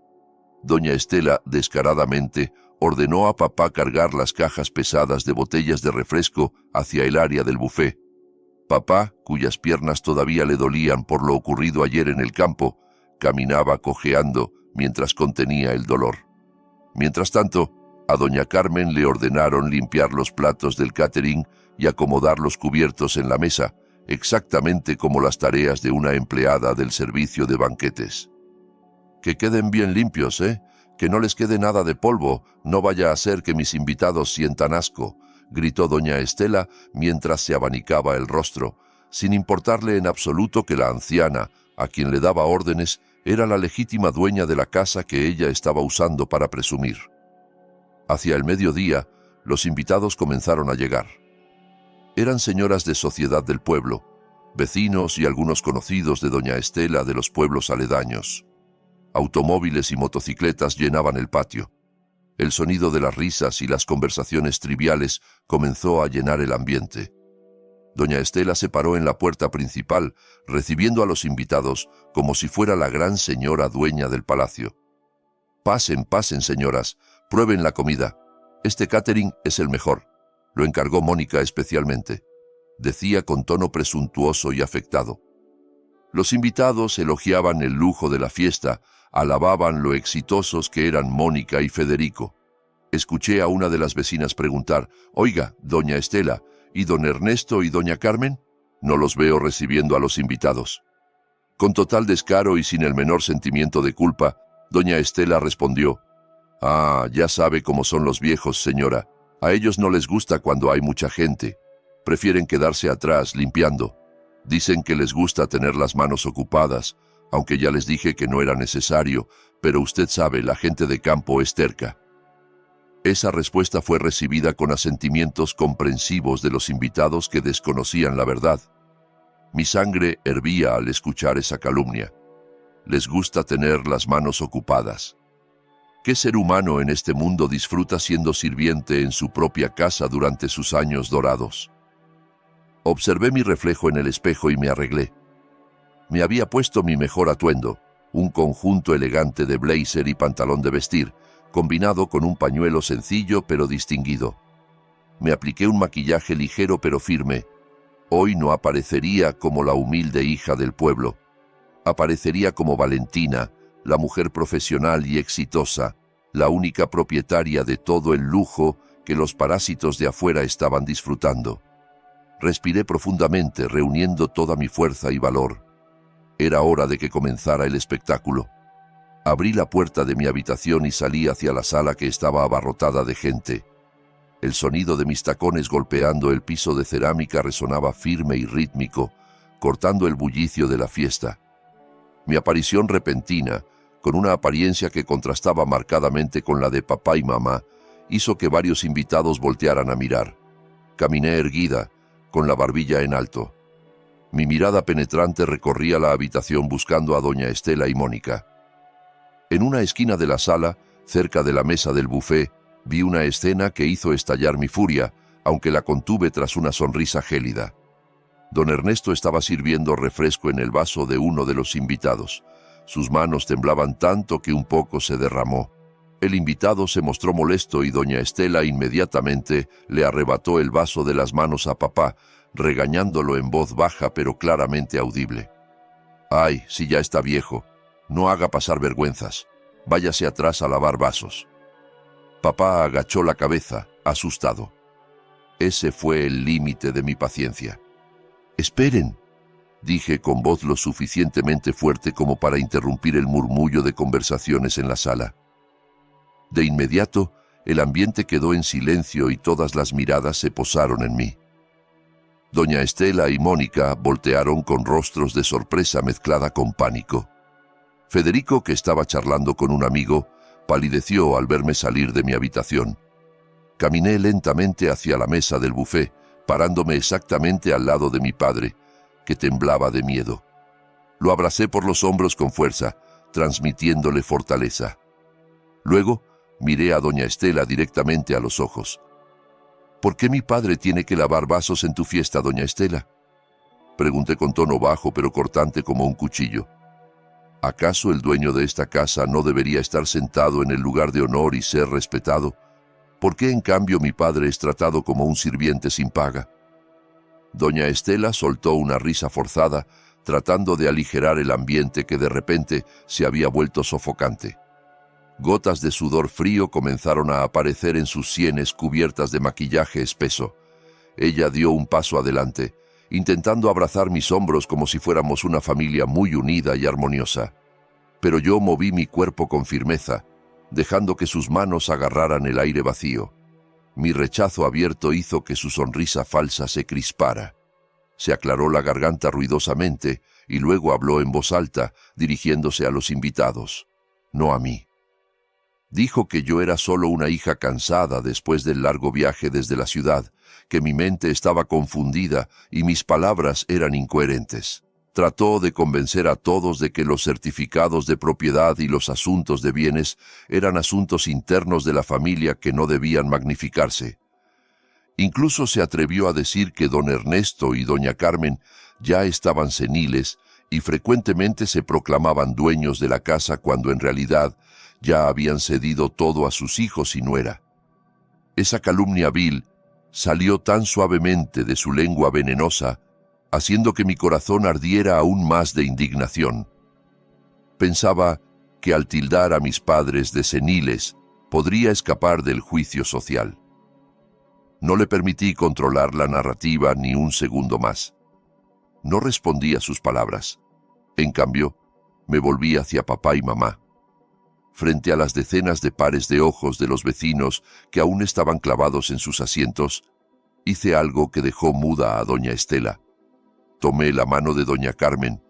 Doña Estela, descaradamente, ordenó a papá cargar las cajas pesadas de botellas de refresco hacia el área del buffet. Papá, cuyas piernas todavía le dolían por lo ocurrido ayer en el campo, caminaba cojeando mientras contenía el dolor. Mientras tanto, a doña Carmen le ordenaron limpiar los platos del catering y acomodar los cubiertos en la mesa, exactamente como las tareas de una empleada del servicio de banquetes. Que queden bien limpios, ¿eh? Que no les quede nada de polvo, no vaya a ser que mis invitados sientan asco, gritó doña Estela mientras se abanicaba el rostro, sin importarle en absoluto que la anciana, a quien le daba órdenes, era la legítima dueña de la casa que ella estaba usando para presumir. Hacia el mediodía, los invitados comenzaron a llegar. Eran señoras de sociedad del pueblo, vecinos y algunos conocidos de doña Estela de los pueblos aledaños. Automóviles y motocicletas llenaban el patio. El sonido de las risas y las conversaciones triviales comenzó a llenar el ambiente. Doña Estela se paró en la puerta principal, recibiendo a los invitados como si fuera la gran señora dueña del palacio. «Pasen, pasen, señoras, prueben la comida. Este catering es el mejor», lo encargó Mónica especialmente. Decía con tono presuntuoso y afectado. Los invitados elogiaban el lujo de la fiesta, alababan lo exitosos que eran Mónica y Federico. Escuché a una de las vecinas preguntar: «Oiga, doña Estela, ¿y don Ernesto y doña Carmen? No los veo recibiendo a los invitados». Con total descaro y sin el menor sentimiento de culpa, doña Estela respondió: «Ah, ya sabe cómo son los viejos, señora. A ellos no les gusta cuando hay mucha gente. Prefieren quedarse atrás, limpiando. Dicen que les gusta tener las manos ocupadas, aunque ya les dije que no era necesario, pero usted sabe, la gente de campo es terca». Esa respuesta fue recibida con asentimientos comprensivos de los invitados que desconocían la verdad. Mi sangre hervía al escuchar esa calumnia. Les gusta tener las manos ocupadas. ¿Qué ser humano en este mundo disfruta siendo sirviente en su propia casa durante sus años dorados? Observé mi reflejo en el espejo y me arreglé. Me había puesto mi mejor atuendo, un conjunto elegante de blazer y pantalón de vestir, combinado con un pañuelo sencillo pero distinguido. Me apliqué un maquillaje ligero pero firme. Hoy no aparecería como la humilde hija del pueblo. Aparecería como Valentina, la mujer profesional y exitosa, la única propietaria de todo el lujo que los parásitos de afuera estaban disfrutando. Respiré profundamente, reuniendo toda mi fuerza y valor. Era hora de que comenzara el espectáculo. Abrí la puerta de mi habitación y salí hacia la sala que estaba abarrotada de gente. El sonido de mis tacones golpeando el piso de cerámica resonaba firme y rítmico, cortando el bullicio de la fiesta. Mi aparición repentina, con una apariencia que contrastaba marcadamente con la de papá y mamá, hizo que varios invitados voltearan a mirar. Caminé erguida, con la barbilla en alto. Mi mirada penetrante recorría la habitación buscando a doña Estela y Mónica. En una esquina de la sala, cerca de la mesa del buffet, vi una escena que hizo estallar mi furia, aunque la contuve tras una sonrisa gélida. Don Ernesto estaba sirviendo refresco en el vaso de uno de los invitados. Sus manos temblaban tanto que un poco se derramó. El invitado se mostró molesto y doña Estela inmediatamente le arrebató el vaso de las manos a papá, regañándolo en voz baja pero claramente audible. «Ay, si ya está viejo. No haga pasar vergüenzas. Váyase atrás a lavar vasos». Papá agachó la cabeza, asustado. Ese fue el límite de mi paciencia. «Esperen», dije con voz lo suficientemente fuerte como para interrumpir el murmullo de conversaciones en la sala. De inmediato, el ambiente quedó en silencio y todas las miradas se posaron en mí. Doña Estela y Mónica voltearon con rostros de sorpresa mezclada con pánico. Federico, que estaba charlando con un amigo, palideció al verme salir de mi habitación. Caminé lentamente hacia la mesa del buffet, parándome exactamente al lado de mi padre, que temblaba de miedo. Lo abracé por los hombros con fuerza, transmitiéndole fortaleza. Luego, miré a doña Estela directamente a los ojos. «¿Por qué mi padre tiene que lavar vasos en tu fiesta, doña Estela?», pregunté con tono bajo pero cortante como un cuchillo. ¿Acaso el dueño de esta casa no debería estar sentado en el lugar de honor y ser respetado? ¿Por qué en cambio mi padre es tratado como un sirviente sin paga? Doña Estela soltó una risa forzada, tratando de aligerar el ambiente que de repente se había vuelto sofocante. Gotas de sudor frío comenzaron a aparecer en sus sienes cubiertas de maquillaje espeso. Ella dio un paso adelante, intentando abrazar mis hombros como si fuéramos una familia muy unida y armoniosa. pero yo moví mi cuerpo con firmeza, dejando que sus manos agarraran el aire vacío. Mi rechazo abierto hizo que su sonrisa falsa se crispara. Se aclaró la garganta ruidosamente y luego habló en voz alta, dirigiéndose a los invitados, no a mí. Dijo que yo era solo una hija cansada después del largo viaje desde la ciudad, que mi mente estaba confundida y mis palabras eran incoherentes. Trató de convencer a todos de que los certificados de propiedad y los asuntos de bienes eran asuntos internos de la familia que no debían magnificarse. Incluso se atrevió a decir que don Ernesto y doña Carmen ya estaban seniles y frecuentemente se proclamaban dueños de la casa cuando en realidad ya habían cedido todo a sus hijos y nuera. Esa calumnia vil salió tan suavemente de su lengua venenosa, haciendo que mi corazón ardiera aún más de indignación. Pensaba que al tildar a mis padres de seniles podría escapar del juicio social. No le permití controlar la narrativa ni un segundo más. No respondí a sus palabras. En cambio, me volví hacia papá y mamá. Frente a las decenas de pares de ojos de los vecinos que aún estaban clavados en sus asientos, hice algo que dejó muda a doña Estela. Tomé la mano de doña Carmen,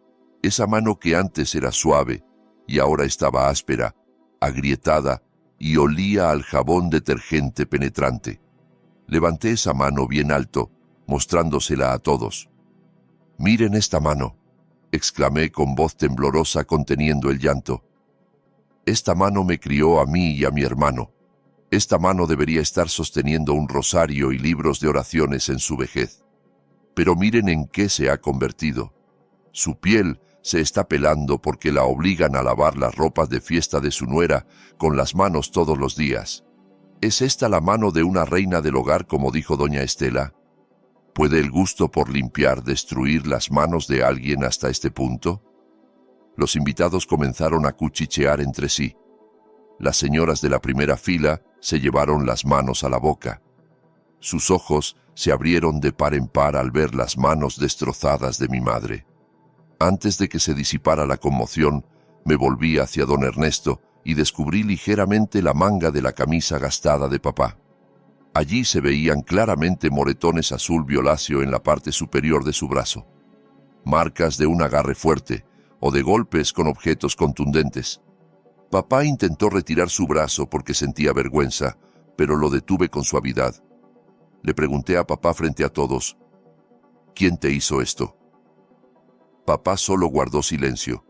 esa mano que antes era suave y ahora estaba áspera, agrietada y olía al jabón detergente penetrante. Levanté esa mano bien alto, mostrándosela a todos. «Miren esta mano», exclamé con voz temblorosa conteniendo el llanto. «Esta mano me crió a mí y a mi hermano. Esta mano debería estar sosteniendo un rosario y libros de oraciones en su vejez. Pero miren en qué se ha convertido. Su piel se está pelando porque la obligan a lavar las ropas de fiesta de su nuera con las manos todos los días. ¿Es esta la mano de una reina del hogar, como dijo doña Estela? ¿Puede el gusto por limpiar destruir las manos de alguien hasta este punto?» Los invitados comenzaron a cuchichear entre sí. Las señoras de la primera fila se llevaron las manos a la boca. Sus ojos se abrieron de par en par al ver las manos destrozadas de mi madre. Antes de que se disipara la conmoción, me volví hacia don Ernesto y descubrí ligeramente la manga de la camisa gastada de papá. Allí se veían claramente moretones azul violáceo en la parte superior de su brazo. Marcas de un agarre fuerte o de golpes con objetos contundentes. Papá intentó retirar su brazo porque sentía vergüenza, pero lo detuve con suavidad. Le pregunté a papá frente a todos, «¿Quién te hizo esto?» Papá solo guardó silencio.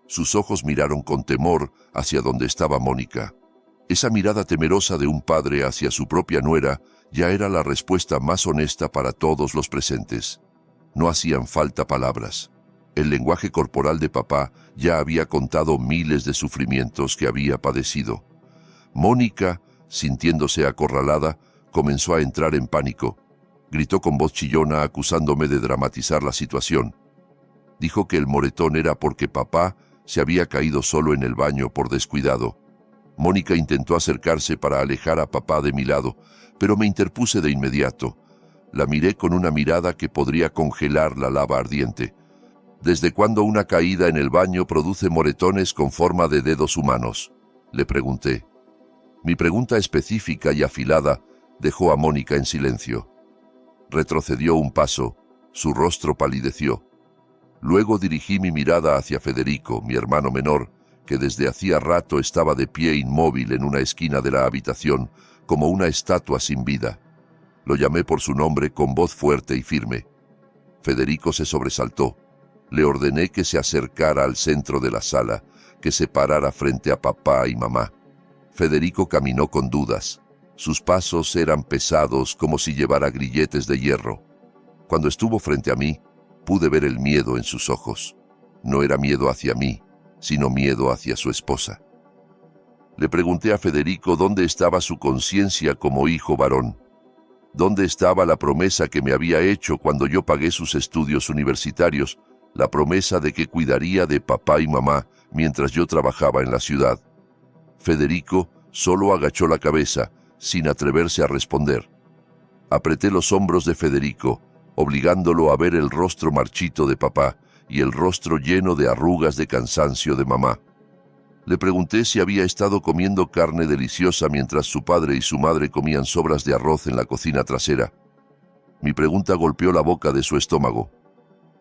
Sus ojos miraron con temor hacia donde estaba Mónica. Esa mirada temerosa de un padre hacia su propia nuera ya era la respuesta más honesta para todos los presentes. No hacían falta palabras. El lenguaje corporal de papá ya había contado miles de sufrimientos que había padecido. Mónica, sintiéndose acorralada, comenzó a entrar en pánico. Gritó con voz chillona acusándome de dramatizar la situación. Dijo que el moretón era porque papá se había caído solo en el baño por descuidado. Mónica intentó acercarse para alejar a papá de mi lado, pero me interpuse de inmediato. La miré con una mirada que podría congelar la lava ardiente. «¿Desde cuándo una caída en el baño produce moretones con forma de dedos humanos?», le pregunté. Mi pregunta específica y afilada dejó a Mónica en silencio. Retrocedió un paso, su rostro palideció. Luego dirigí mi mirada hacia Federico, mi hermano menor, que desde hacía rato estaba de pie inmóvil en una esquina de la habitación, como una estatua sin vida. Lo llamé por su nombre con voz fuerte y firme. Federico se sobresaltó. Le ordené que se acercara al centro de la sala, que se parara frente a papá y mamá. Federico caminó con dudas. Sus pasos eran pesados como si llevara grilletes de hierro. Cuando estuvo frente a mí, pude ver el miedo en sus ojos. No era miedo hacia mí, sino miedo hacia su esposa. Le pregunté a Federico dónde estaba su conciencia como hijo varón. ¿Dónde estaba la promesa que me había hecho cuando yo pagué sus estudios universitarios, la promesa de que cuidaría de papá y mamá mientras yo trabajaba en la ciudad? Federico solo agachó la cabeza, sin atreverse a responder. Apreté los hombros de Federico, obligándolo a ver el rostro marchito de papá y el rostro lleno de arrugas de cansancio de mamá. Le pregunté si había estado comiendo carne deliciosa mientras su padre y su madre comían sobras de arroz en la cocina trasera. Mi pregunta golpeó la boca de su estómago.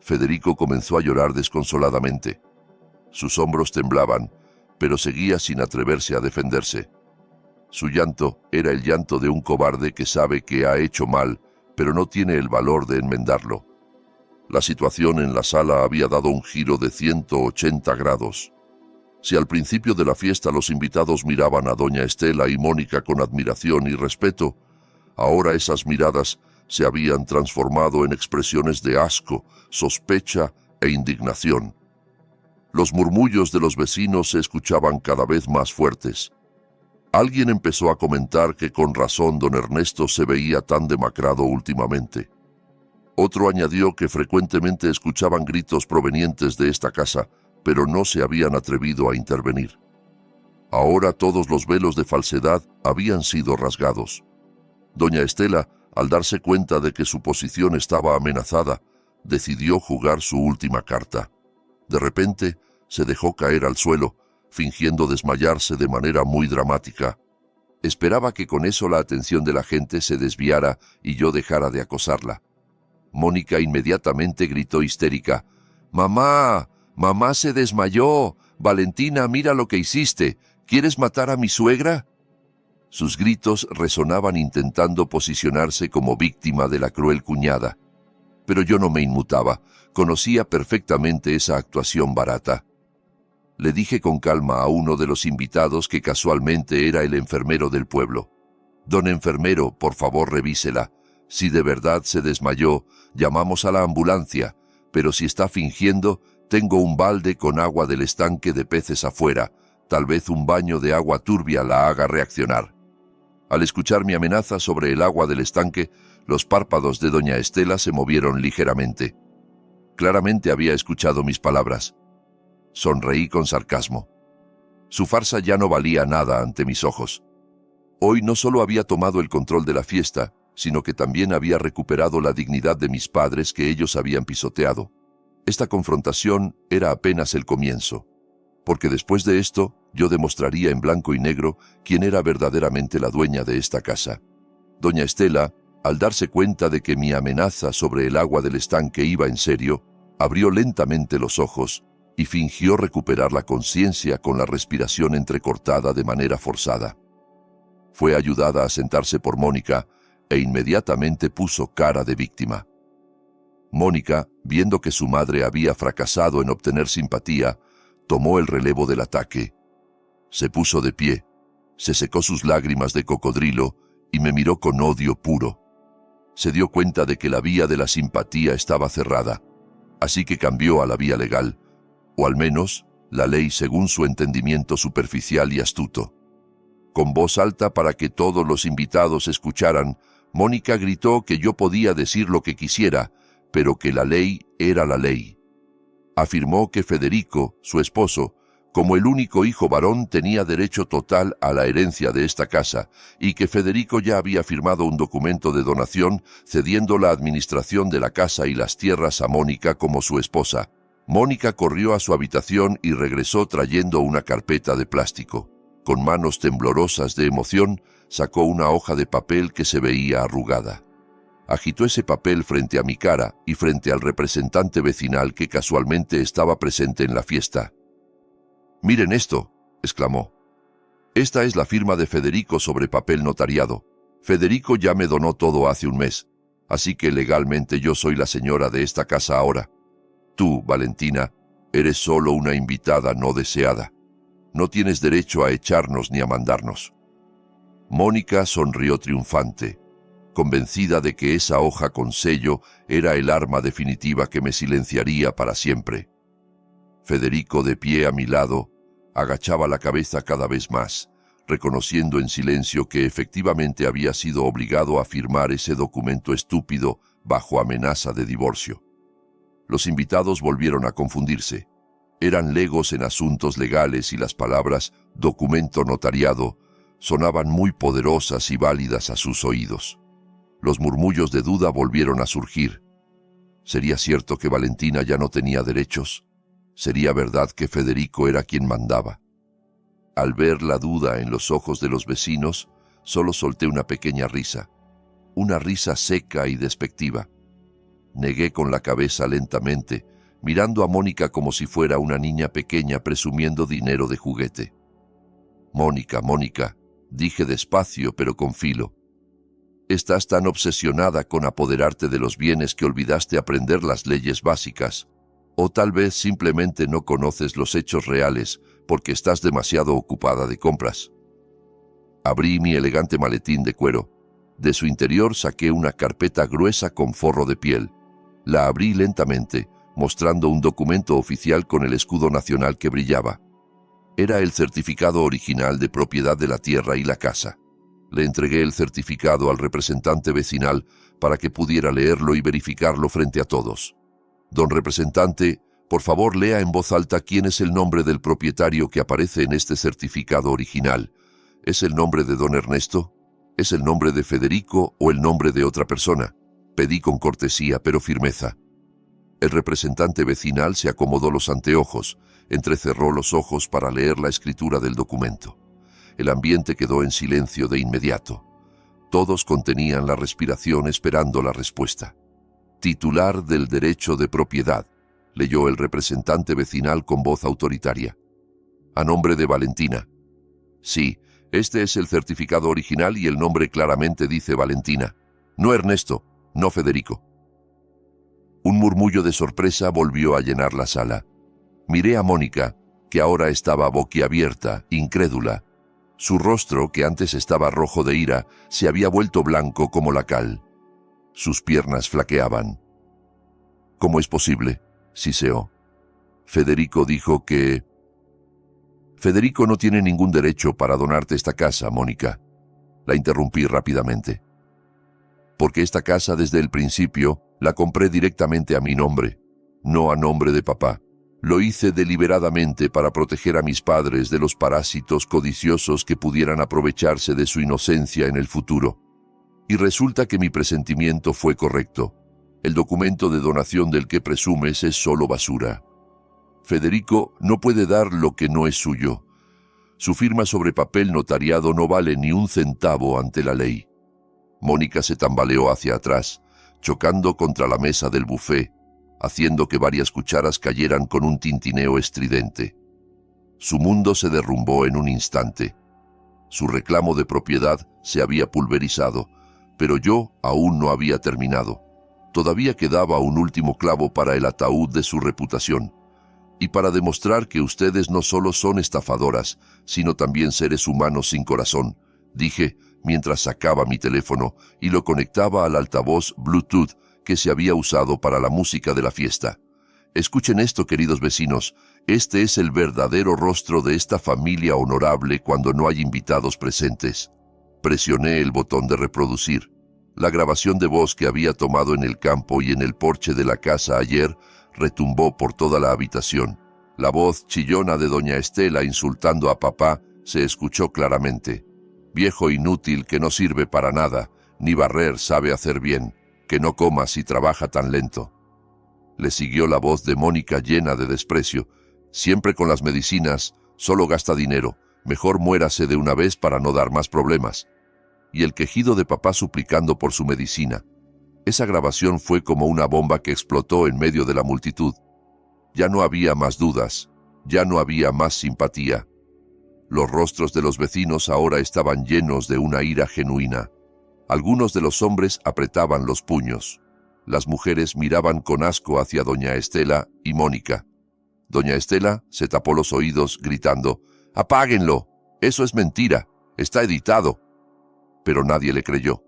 Federico comenzó a llorar desconsoladamente. Sus hombros temblaban, pero seguía sin atreverse a defenderse. Su llanto era el llanto de un cobarde que sabe que ha hecho mal, pero no tiene el valor de enmendarlo. La situación en la sala había dado un giro de 180 grados. Si al principio de la fiesta los invitados miraban a doña Estela y Mónica con admiración y respeto, ahora esas miradas se habían transformado en expresiones de asco, sospecha e indignación. Los murmullos de los vecinos se escuchaban cada vez más fuertes. Alguien empezó a comentar que con razón don Ernesto se veía tan demacrado últimamente. Otro añadió que frecuentemente escuchaban gritos provenientes de esta casa, pero no se habían atrevido a intervenir. Ahora todos los velos de falsedad habían sido rasgados. Doña Estela, al darse cuenta de que su posición estaba amenazada, decidió jugar su última carta. De repente, se dejó caer al suelo, fingiendo desmayarse de manera muy dramática. Esperaba que con eso la atención de la gente se desviara y yo dejara de acosarla. Mónica inmediatamente gritó histérica: «¡Mamá! ¡Mamá se desmayó! Valentina, mira lo que hiciste. ¿Quieres matar a mi suegra?». Sus gritos resonaban intentando posicionarse como víctima de la cruel cuñada. Pero yo no me inmutaba. Conocía perfectamente esa actuación barata. Le dije con calma a uno de los invitados que casualmente era el enfermero del pueblo: «Don enfermero, por favor revísela. Si de verdad se desmayó, llamamos a la ambulancia, pero si está fingiendo, tengo un balde con agua del estanque de peces afuera. Tal vez un baño de agua turbia la haga reaccionar». Al escuchar mi amenaza sobre el agua del estanque, los párpados de doña Estela se movieron ligeramente. Claramente había escuchado mis palabras. Sonreí con sarcasmo. Su farsa ya no valía nada ante mis ojos. Hoy no solo había tomado el control de la fiesta, sino que también había recuperado la dignidad de mis padres que ellos habían pisoteado. Esta confrontación era apenas el comienzo, porque después de esto yo demostraría en blanco y negro quién era verdaderamente la dueña de esta casa. Doña Estela, al darse cuenta de que mi amenaza sobre el agua del estanque iba en serio, abrió lentamente los ojos y fingió recuperar la conciencia con la respiración entrecortada de manera forzada. Fue ayudada a sentarse por Mónica e inmediatamente puso cara de víctima. Mónica, viendo que su madre había fracasado en obtener simpatía, tomó el relevo del ataque. Se puso de pie, se secó sus lágrimas de cocodrilo y me miró con odio puro. Se dio cuenta de que la vía de la simpatía estaba cerrada, así que cambió a la vía legal, o al menos la ley según su entendimiento superficial y astuto. Con voz alta para que todos los invitados escucharan, Mónica gritó que yo podía decir lo que quisiera, pero que la ley era la ley. Afirmó que Federico, su esposo, como el único hijo varón, tenía derecho total a la herencia de esta casa y que Federico ya había firmado un documento de donación cediendo la administración de la casa y las tierras a Mónica como su esposa. Mónica corrió a su habitación y regresó trayendo una carpeta de plástico. Con manos temblorosas de emoción, sacó una hoja de papel que se veía arrugada. Agitó ese papel frente a mi cara y frente al representante vecinal que casualmente estaba presente en la fiesta. «Miren esto», exclamó. «Esta es la firma de Federico sobre papel notariado. Federico ya me donó todo hace un mes, así que legalmente yo soy la señora de esta casa ahora. Tú, Valentina, eres solo una invitada no deseada. No tienes derecho a echarnos ni a mandarnos». Mónica sonrió triunfante, convencida de que esa hoja con sello era el arma definitiva que me silenciaría para siempre. Federico, de pie a mi lado, agachaba la cabeza cada vez más, reconociendo en silencio que efectivamente había sido obligado a firmar ese documento estúpido bajo amenaza de divorcio. Los invitados volvieron a confundirse. Eran legos en asuntos legales y las palabras «documento notariado» sonaban muy poderosas y válidas a sus oídos. Los murmullos de duda volvieron a surgir. ¿Sería cierto que Valentina ya no tenía derechos? ¿Sería verdad que Federico era quien mandaba? Al ver la duda en los ojos de los vecinos, solo solté una pequeña risa, una risa seca y despectiva. Negué con la cabeza lentamente, mirando a Mónica como si fuera una niña pequeña presumiendo dinero de juguete. «Mónica, Mónica», dije despacio pero con filo. «Estás tan obsesionada con apoderarte de los bienes que olvidaste aprender las leyes básicas. O tal vez simplemente no conoces los hechos reales porque estás demasiado ocupada de compras». Abrí mi elegante maletín de cuero. De su interior saqué una carpeta gruesa con forro de piel. La abrí lentamente, mostrando un documento oficial con el escudo nacional que brillaba. Era el certificado original de propiedad de la tierra y la casa. Le entregué el certificado al representante vecinal para que pudiera leerlo y verificarlo frente a todos. «Don representante, por favor lea en voz alta quién es el nombre del propietario que aparece en este certificado original. ¿Es el nombre de don Ernesto? ¿Es el nombre de Federico o el nombre de otra persona?», pedí con cortesía pero firmeza. El representante vecinal se acomodó los anteojos, entrecerró los ojos para leer la escritura del documento. El ambiente quedó en silencio de inmediato. Todos contenían la respiración esperando la respuesta. «Titular del derecho de propiedad», leyó el representante vecinal con voz autoritaria. «A nombre de Valentina». «Sí, este es el certificado original y el nombre claramente dice Valentina. No Ernesto, no Federico». Un murmullo de sorpresa volvió a llenar la sala. Miré a Mónica, que ahora estaba boquiabierta, incrédula. Su rostro, que antes estaba rojo de ira, se había vuelto blanco como la cal. Sus piernas flaqueaban. «¿Cómo es posible?», siseó. «Federico dijo que...». «Federico no tiene ningún derecho para donarte esta casa, Mónica», la interrumpí rápidamente. «Porque esta casa desde el principio la compré directamente a mi nombre, no a nombre de papá. Lo hice deliberadamente para proteger a mis padres de los parásitos codiciosos que pudieran aprovecharse de su inocencia en el futuro. Y resulta que mi presentimiento fue correcto. El documento de donación del que presumes es solo basura. Federico no puede dar lo que no es suyo. Su firma sobre papel notariado no vale ni un centavo ante la ley». Mónica se tambaleó hacia atrás, chocando contra la mesa del buffet, haciendo que varias cucharas cayeran con un tintineo estridente. Su mundo se derrumbó en un instante. Su reclamo de propiedad se había pulverizado, pero yo aún no había terminado. Todavía quedaba un último clavo para el ataúd de su reputación. Y para demostrar que ustedes no solo son estafadoras, sino también seres humanos sin corazón, dije mientras sacaba mi teléfono y lo conectaba al altavoz Bluetooth que se había usado para la música de la fiesta. «Escuchen esto, queridos vecinos, este es el verdadero rostro de esta familia honorable cuando no hay invitados presentes». Presioné el botón de reproducir. La grabación de voz que había tomado en el campo y en el porche de la casa ayer retumbó por toda la habitación. La voz chillona de doña Estela insultando a papá se escuchó claramente. «Viejo inútil que no sirve para nada, ni barrer sabe hacer bien, que no coma si trabaja tan lento». Le siguió la voz de Mónica llena de desprecio. «Siempre con las medicinas, solo gasta dinero, mejor muérase de una vez para no dar más problemas». Y el quejido de papá suplicando por su medicina. Esa grabación fue como una bomba que explotó en medio de la multitud. Ya no había más dudas, ya no había más simpatía. Los rostros de los vecinos ahora estaban llenos de una ira genuina. Algunos de los hombres apretaban los puños. Las mujeres miraban con asco hacia doña Estela y Mónica. Doña Estela se tapó los oídos gritando: «¡Apáguenlo! Eso es mentira, está editado». Pero nadie le creyó.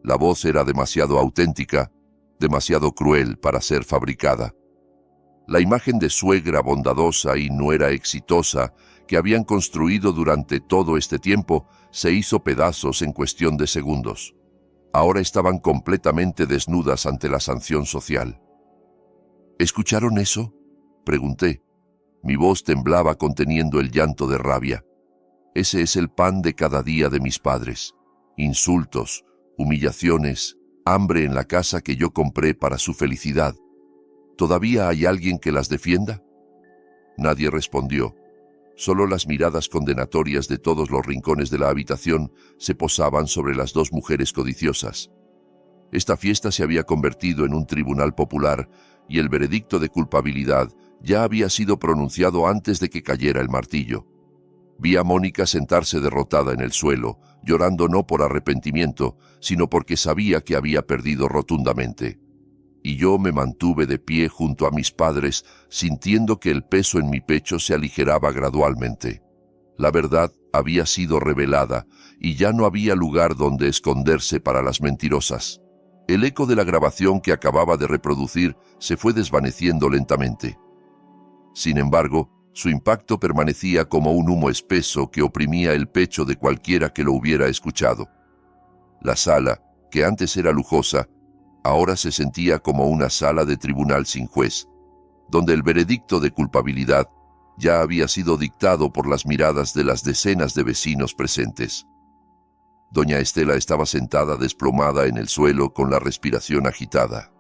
La voz era demasiado auténtica, demasiado cruel para ser fabricada. La imagen de suegra bondadosa y nuera exitosa que habían construido durante todo este tiempo se hizo pedazos en cuestión de segundos. Ahora estaban completamente desnudas ante la sanción social. «¿Escucharon eso?», pregunté. Mi voz temblaba conteniendo el llanto de rabia. Ese es el pan de cada día de mis padres. Insultos, humillaciones, hambre en la casa que yo compré para su felicidad. ¿Todavía hay alguien que las defienda? Nadie respondió. Solo las miradas condenatorias de todos los rincones de la habitación se posaban sobre las dos mujeres codiciosas. Esta fiesta se había convertido en un tribunal popular y el veredicto de culpabilidad ya había sido pronunciado antes de que cayera el martillo. Vi a Mónica sentarse derrotada en el suelo, llorando no por arrepentimiento, sino porque sabía que había perdido rotundamente. Y yo me mantuve de pie junto a mis padres, sintiendo que el peso en mi pecho se aligeraba gradualmente. La verdad había sido revelada, y ya no había lugar donde esconderse para las mentirosas. El eco de la grabación que acababa de reproducir se fue desvaneciendo lentamente. Sin embargo, su impacto permanecía como un humo espeso que oprimía el pecho de cualquiera que lo hubiera escuchado. La sala, que antes era lujosa, ahora se sentía como una sala de tribunal sin juez, donde el veredicto de culpabilidad ya había sido dictado por las miradas de las decenas de vecinos presentes. Doña Estela estaba sentada desplomada en el suelo con la respiración agitada.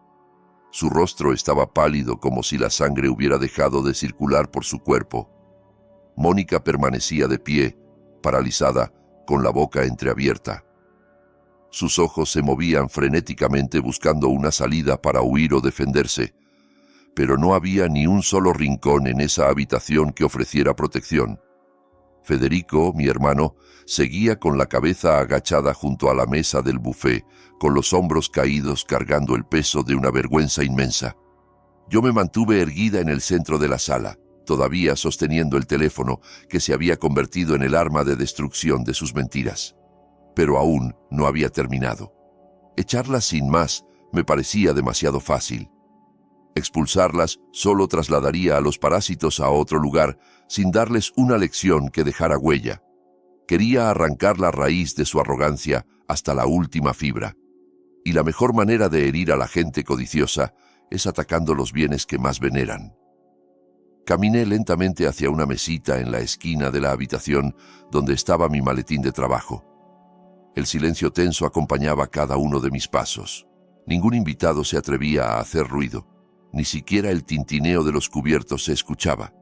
Su rostro estaba pálido como si la sangre hubiera dejado de circular por su cuerpo. Mónica permanecía de pie, paralizada, con la boca entreabierta. Sus ojos se movían frenéticamente buscando una salida para huir o defenderse, pero no había ni un solo rincón en esa habitación que ofreciera protección. Federico, mi hermano, seguía con la cabeza agachada junto a la mesa del buffet, con los hombros caídos cargando el peso de una vergüenza inmensa. Yo me mantuve erguida en el centro de la sala, todavía sosteniendo el teléfono que se había convertido en el arma de destrucción de sus mentiras. Pero aún no había terminado. Echarlas sin más me parecía demasiado fácil. Expulsarlas solo trasladaría a los parásitos a otro lugar sin darles una lección que dejara huella. Quería arrancar la raíz de su arrogancia hasta la última fibra. Y la mejor manera de herir a la gente codiciosa es atacando los bienes que más veneran. Caminé lentamente hacia una mesita en la esquina de la habitación donde estaba mi maletín de trabajo. El silencio tenso acompañaba cada uno de mis pasos. Ningún invitado se atrevía a hacer ruido. Ni siquiera el tintineo de los cubiertos se escuchaba.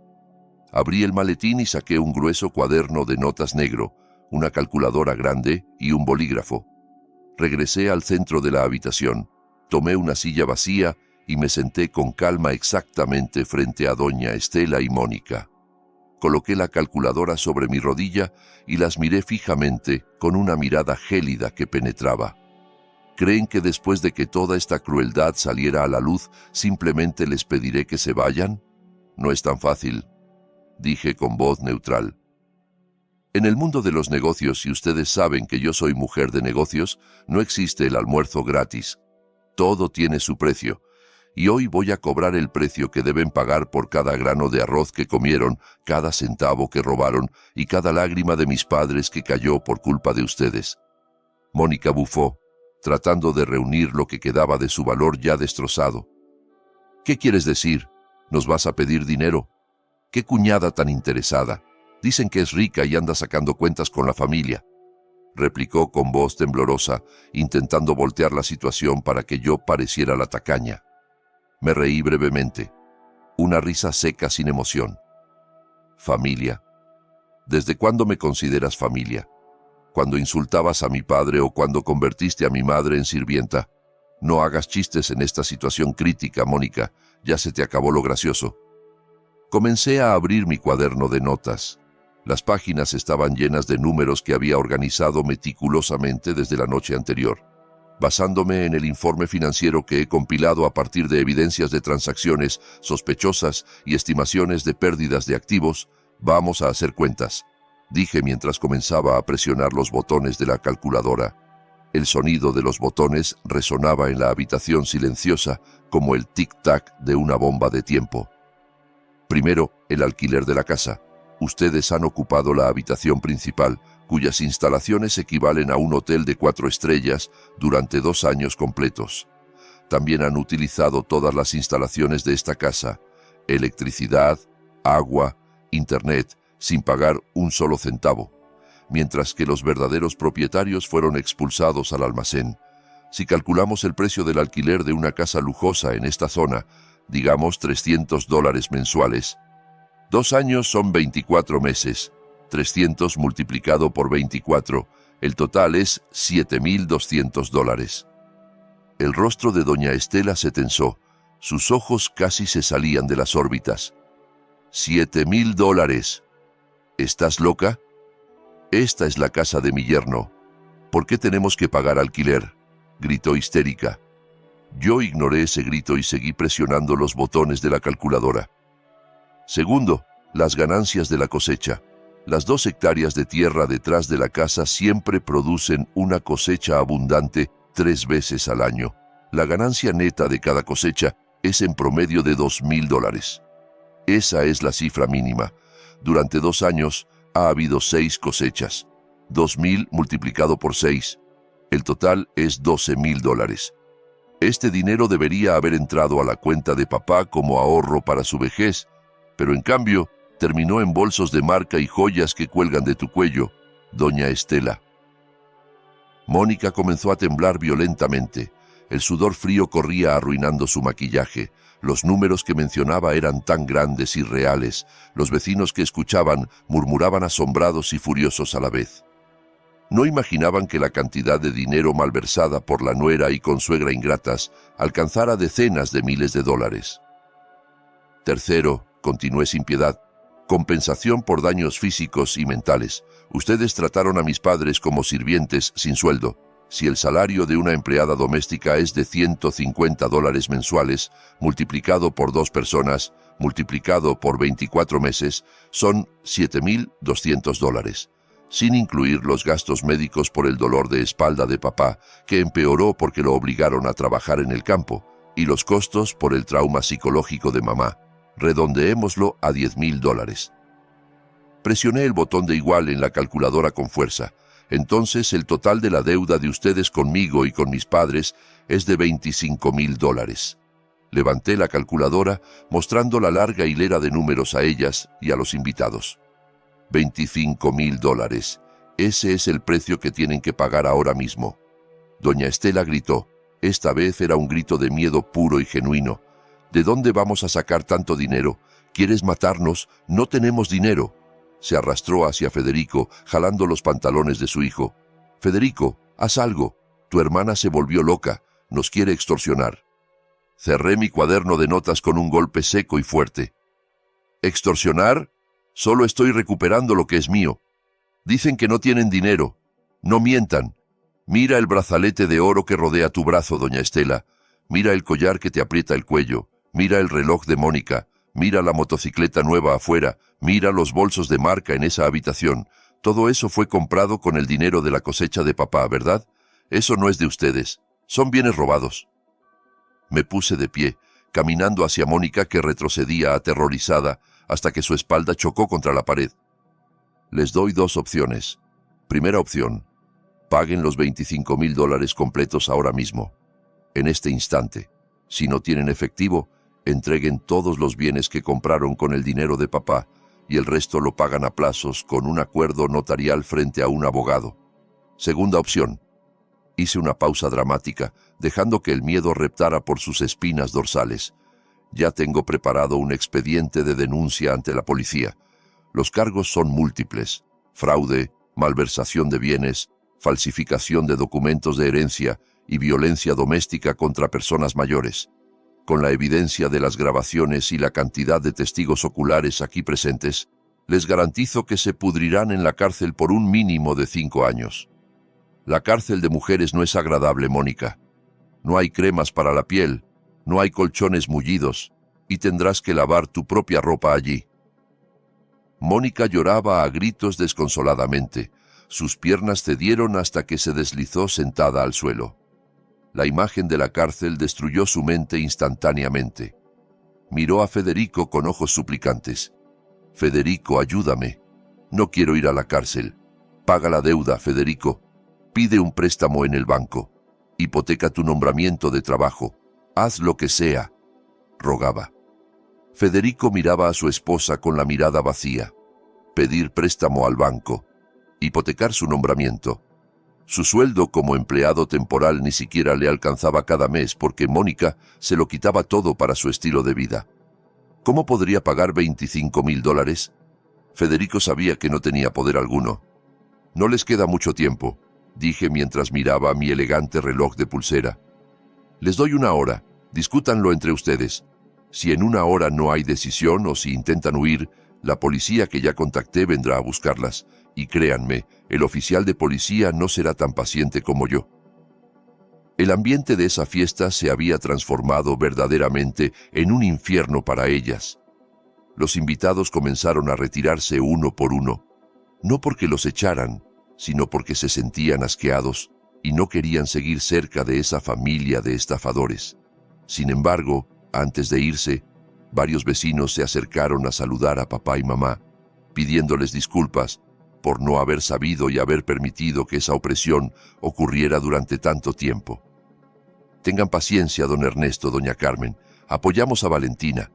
Abrí el maletín y saqué un grueso cuaderno de notas negro, una calculadora grande y un bolígrafo. Regresé al centro de la habitación, tomé una silla vacía y me senté con calma exactamente frente a doña Estela y Mónica. Coloqué la calculadora sobre mi rodilla y las miré fijamente con una mirada gélida que penetraba. ¿Creen que después de que toda esta crueldad saliera a la luz, simplemente les pediré que se vayan? No es tan fácil, dije con voz neutral. En el mundo de los negocios, y ustedes saben que yo soy mujer de negocios, no existe el almuerzo gratis. Todo tiene su precio, y hoy voy a cobrar el precio que deben pagar por cada grano de arroz que comieron, cada centavo que robaron y cada lágrima de mis padres que cayó por culpa de ustedes. Mónica bufó, tratando de reunir lo que quedaba de su valor ya destrozado. ¿Qué quieres decir? ¿Nos vas a pedir dinero? ¡Qué cuñada tan interesada! Dicen que es rica y anda sacando cuentas con la familia, replicó con voz temblorosa, intentando voltear la situación para que yo pareciera la tacaña. Me reí brevemente, una risa seca sin emoción. ¿Familia? ¿Desde cuándo me consideras familia? ¿Cuando insultabas a mi padre o cuando convertiste a mi madre en sirvienta? No hagas chistes en esta situación crítica, Mónica, ya se te acabó lo gracioso. Comencé a abrir mi cuaderno de notas. Las páginas estaban llenas de números que había organizado meticulosamente desde la noche anterior. Basándome en el informe financiero que he compilado a partir de evidencias de transacciones sospechosas y estimaciones de pérdidas de activos, vamos a hacer cuentas, dije mientras comenzaba a presionar los botones de la calculadora. El sonido de los botones resonaba en la habitación silenciosa como el tic-tac de una bomba de tiempo. Primero, el alquiler de la casa. Ustedes han ocupado la habitación principal, cuyas instalaciones equivalen a un hotel de 4 estrellas durante 2 años completos. También han utilizado todas las instalaciones de esta casa, electricidad, agua, internet, sin pagar un solo centavo, mientras que los verdaderos propietarios fueron expulsados al almacén. Si calculamos el precio del alquiler de una casa lujosa en esta zona, digamos $300 mensuales, 2 años son 24 meses. 300 multiplicado por 24. El total es $7,200. El rostro de doña Estela se tensó. Sus ojos casi se salían de las órbitas. $7,000. ¿Estás loca? Esta es la casa de mi yerno. ¿Por qué tenemos que pagar alquiler?, gritó histérica. Yo ignoré ese grito y seguí presionando los botones de la calculadora. Segundo, las ganancias de la cosecha. Las 2 hectáreas de tierra detrás de la casa siempre producen una cosecha abundante 3 veces al año. La ganancia neta de cada cosecha es en promedio de $2,000. Esa es la cifra mínima. Durante 2 años ha habido 6 cosechas. 2,000 multiplicado por 6. El total es $12,000. Este dinero debería haber entrado a la cuenta de papá como ahorro para su vejez, pero en cambio terminó en bolsos de marca y joyas que cuelgan de tu cuello, doña Estela. Mónica comenzó a temblar violentamente. El sudor frío corría arruinando su maquillaje. Los números que mencionaba eran tan grandes y reales. Los vecinos que escuchaban murmuraban asombrados y furiosos a la vez. No imaginaban que la cantidad de dinero malversada por la nuera y consuegra ingratas alcanzara decenas de miles de dólares. Tercero, continué sin piedad, compensación por daños físicos y mentales. Ustedes trataron a mis padres como sirvientes sin sueldo. Si el salario de una empleada doméstica es de $150 mensuales, multiplicado por 2 personas, multiplicado por 24 meses, son $7,200. Sin incluir los gastos médicos por el dolor de espalda de papá, que empeoró porque lo obligaron a trabajar en el campo, y los costos por el trauma psicológico de mamá. Redondeémoslo a $10,000. Presioné el botón de igual en la calculadora con fuerza. Entonces el total de la deuda de ustedes conmigo y con mis padres es de $25,000. Levanté la calculadora mostrando la larga hilera de números a ellas y a los invitados. $25,000. Ese es el precio que tienen que pagar ahora mismo. Doña Estela gritó. Esta vez era un grito de miedo puro y genuino. ¿De dónde vamos a sacar tanto dinero? ¿Quieres matarnos? No tenemos dinero. Se arrastró hacia Federico, jalando los pantalones de su hijo. Federico, haz algo. Tu hermana se volvió loca. Nos quiere extorsionar. Cerré mi cuaderno de notas con un golpe seco y fuerte. ¿Extorsionar? Solo estoy recuperando lo que es mío. Dicen que no tienen dinero. No mientan. Mira el brazalete de oro que rodea tu brazo, doña Estela. Mira el collar que te aprieta el cuello. Mira el reloj de Mónica. Mira la motocicleta nueva afuera. Mira los bolsos de marca en esa habitación. Todo eso fue comprado con el dinero de la cosecha de papá, ¿verdad? Eso no es de ustedes. Son bienes robados. Me puse de pie, caminando hacia Mónica, que retrocedía aterrorizada hasta que su espalda chocó contra la pared. Les doy 2 opciones. Primera opción: paguen los $25,000 completos ahora mismo, en este instante. Si no tienen efectivo, entreguen todos los bienes que compraron con el dinero de papá y el resto lo pagan a plazos con un acuerdo notarial frente a un abogado. Segunda opción. Hice una pausa dramática, dejando que el miedo reptara por sus espinas dorsales. Ya tengo preparado un expediente de denuncia ante la policía. Los cargos son múltiples: fraude, malversación de bienes, falsificación de documentos de herencia y violencia doméstica contra personas mayores. Con la evidencia de las grabaciones y la cantidad de testigos oculares aquí presentes, les garantizo que se pudrirán en la cárcel por un mínimo de 5 años. La cárcel de mujeres no es agradable, Mónica. No hay cremas para la piel, no hay colchones mullidos, y tendrás que lavar tu propia ropa allí. Mónica lloraba a gritos desconsoladamente. Sus piernas cedieron hasta que se deslizó sentada al suelo. La imagen de la cárcel destruyó su mente instantáneamente. Miró a Federico con ojos suplicantes. Federico, ayúdame. No quiero ir a la cárcel. Paga la deuda, Federico. Pide un préstamo en el banco. Hipoteca tu nombramiento de trabajo. Haz lo que sea, rogaba. Federico miraba a su esposa con la mirada vacía. Pedir préstamo al banco. Hipotecar su nombramiento. Su sueldo como empleado temporal ni siquiera le alcanzaba cada mes porque Mónica se lo quitaba todo para su estilo de vida. ¿Cómo podría pagar $25,000? Federico sabía que no tenía poder alguno. No les queda mucho tiempo, dije mientras miraba mi elegante reloj de pulsera. Les doy 1 hora, discútanlo entre ustedes. Si en 1 hora no hay decisión o si intentan huir, la policía que ya contacté vendrá a buscarlas. Y créanme, el oficial de policía no será tan paciente como yo. El ambiente de esa fiesta se había transformado verdaderamente en un infierno para ellas. Los invitados comenzaron a retirarse uno por uno, no porque los echaran, sino porque se sentían asqueados y no querían seguir cerca de esa familia de estafadores. Sin embargo, antes de irse, varios vecinos se acercaron a saludar a papá y mamá, pidiéndoles disculpas por no haber sabido y haber permitido que esa opresión ocurriera durante tanto tiempo. Tengan paciencia, don Ernesto, doña Carmen. Apoyamos a Valentina.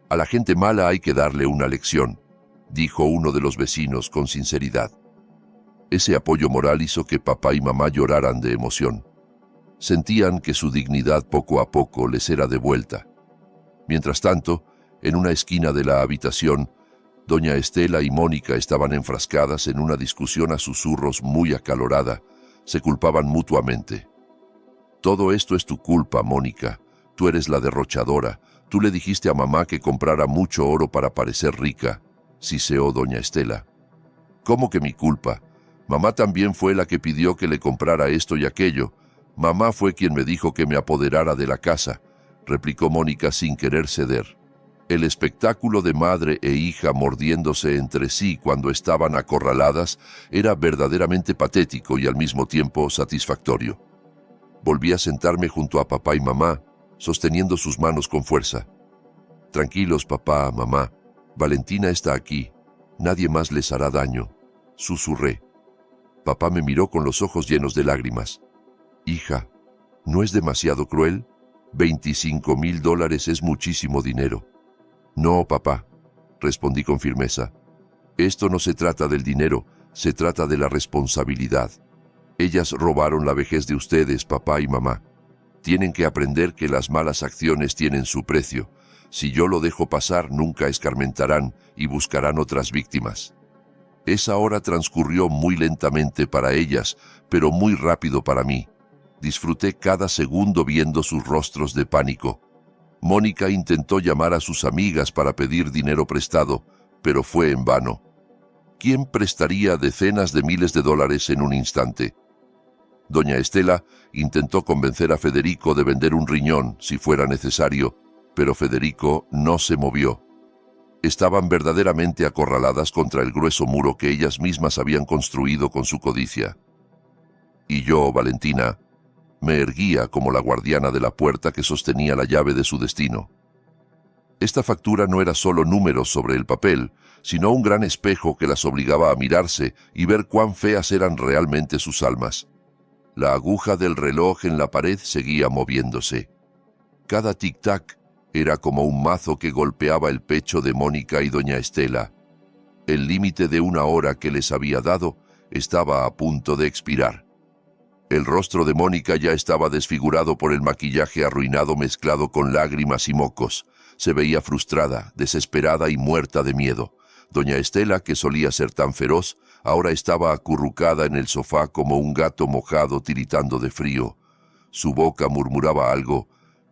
A la gente mala hay que darle una lección, dijo uno de los vecinos con sinceridad. Ese apoyo moral hizo que papá y mamá lloraran de emoción. Sentían que su dignidad poco a poco les era devuelta. Mientras tanto, en una esquina de la habitación, doña Estela y Mónica estaban enfrascadas en una discusión a susurros muy acalorada. Se culpaban mutuamente. Todo esto es tu culpa, Mónica. Tú eres la derrochadora. Tú le dijiste a mamá que comprara mucho oro para parecer rica, siseó doña Estela. ¿Cómo que mi culpa? Mamá también fue la que pidió que le comprara esto y aquello. Mamá fue quien me dijo que me apoderara de la casa, replicó Mónica sin querer ceder. El espectáculo de madre e hija mordiéndose entre sí cuando estaban acorraladas era verdaderamente patético y al mismo tiempo satisfactorio. Volví a sentarme junto a papá y mamá, sosteniendo sus manos con fuerza. Tranquilos, papá, mamá. Valentina está aquí. Nadie más les hará daño, susurré. Papá me miró con los ojos llenos de lágrimas. Hija, ¿no es demasiado cruel? $25,000 es muchísimo dinero. No, papá, respondí con firmeza. Esto no se trata del dinero, se trata de la responsabilidad. Ellas robaron la vejez de ustedes, papá y mamá. Tienen que aprender que las malas acciones tienen su precio. Si yo lo dejo pasar, nunca escarmentarán y buscarán otras víctimas. Esa hora transcurrió muy lentamente para ellas, pero muy rápido para mí. Disfruté cada segundo viendo sus rostros de pánico. Mónica intentó llamar a sus amigas para pedir dinero prestado, pero fue en vano. ¿Quién prestaría decenas de miles de dólares en un instante? Doña Estela intentó convencer a Federico de vender un riñón si fuera necesario, pero Federico no se movió. Estaban verdaderamente acorraladas contra el grueso muro que ellas mismas habían construido con su codicia. Y yo, Valentina, me erguía como la guardiana de la puerta que sostenía la llave de su destino. Esta factura no era solo números sobre el papel, sino un gran espejo que las obligaba a mirarse y ver cuán feas eran realmente sus almas. La aguja del reloj en la pared seguía moviéndose. Cada tic-tac era como un mazo que golpeaba el pecho de Mónica y doña Estela. El límite de 1 hora que les había dado estaba a punto de expirar. El rostro de Mónica ya estaba desfigurado por el maquillaje arruinado mezclado con lágrimas y mocos. Se veía frustrada, desesperada y muerta de miedo. Doña Estela, que solía ser tan feroz, ahora estaba acurrucada en el sofá como un gato mojado tiritando de frío. Su boca murmuraba algo.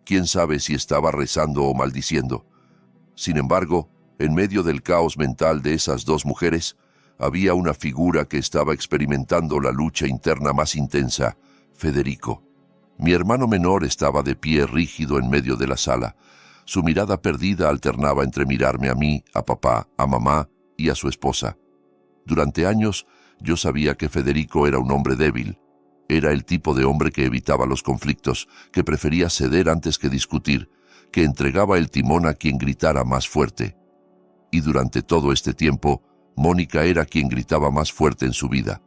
Quién sabe si estaba rezando o maldiciendo. Sin embargo, en medio del caos mental de esas dos mujeres, había una figura que estaba experimentando la lucha interna más intensa, Federico. Mi hermano menor estaba de pie rígido en medio de la sala. Su mirada perdida alternaba entre mirarme a mí, a papá, a mamá y a su esposa. Durante años yo sabía que Federico era un hombre débil. Era el tipo de hombre que evitaba los conflictos, que prefería ceder antes que discutir, que entregaba el timón a quien gritara más fuerte. Y durante todo este tiempo, Mónica era quien gritaba más fuerte en su vida.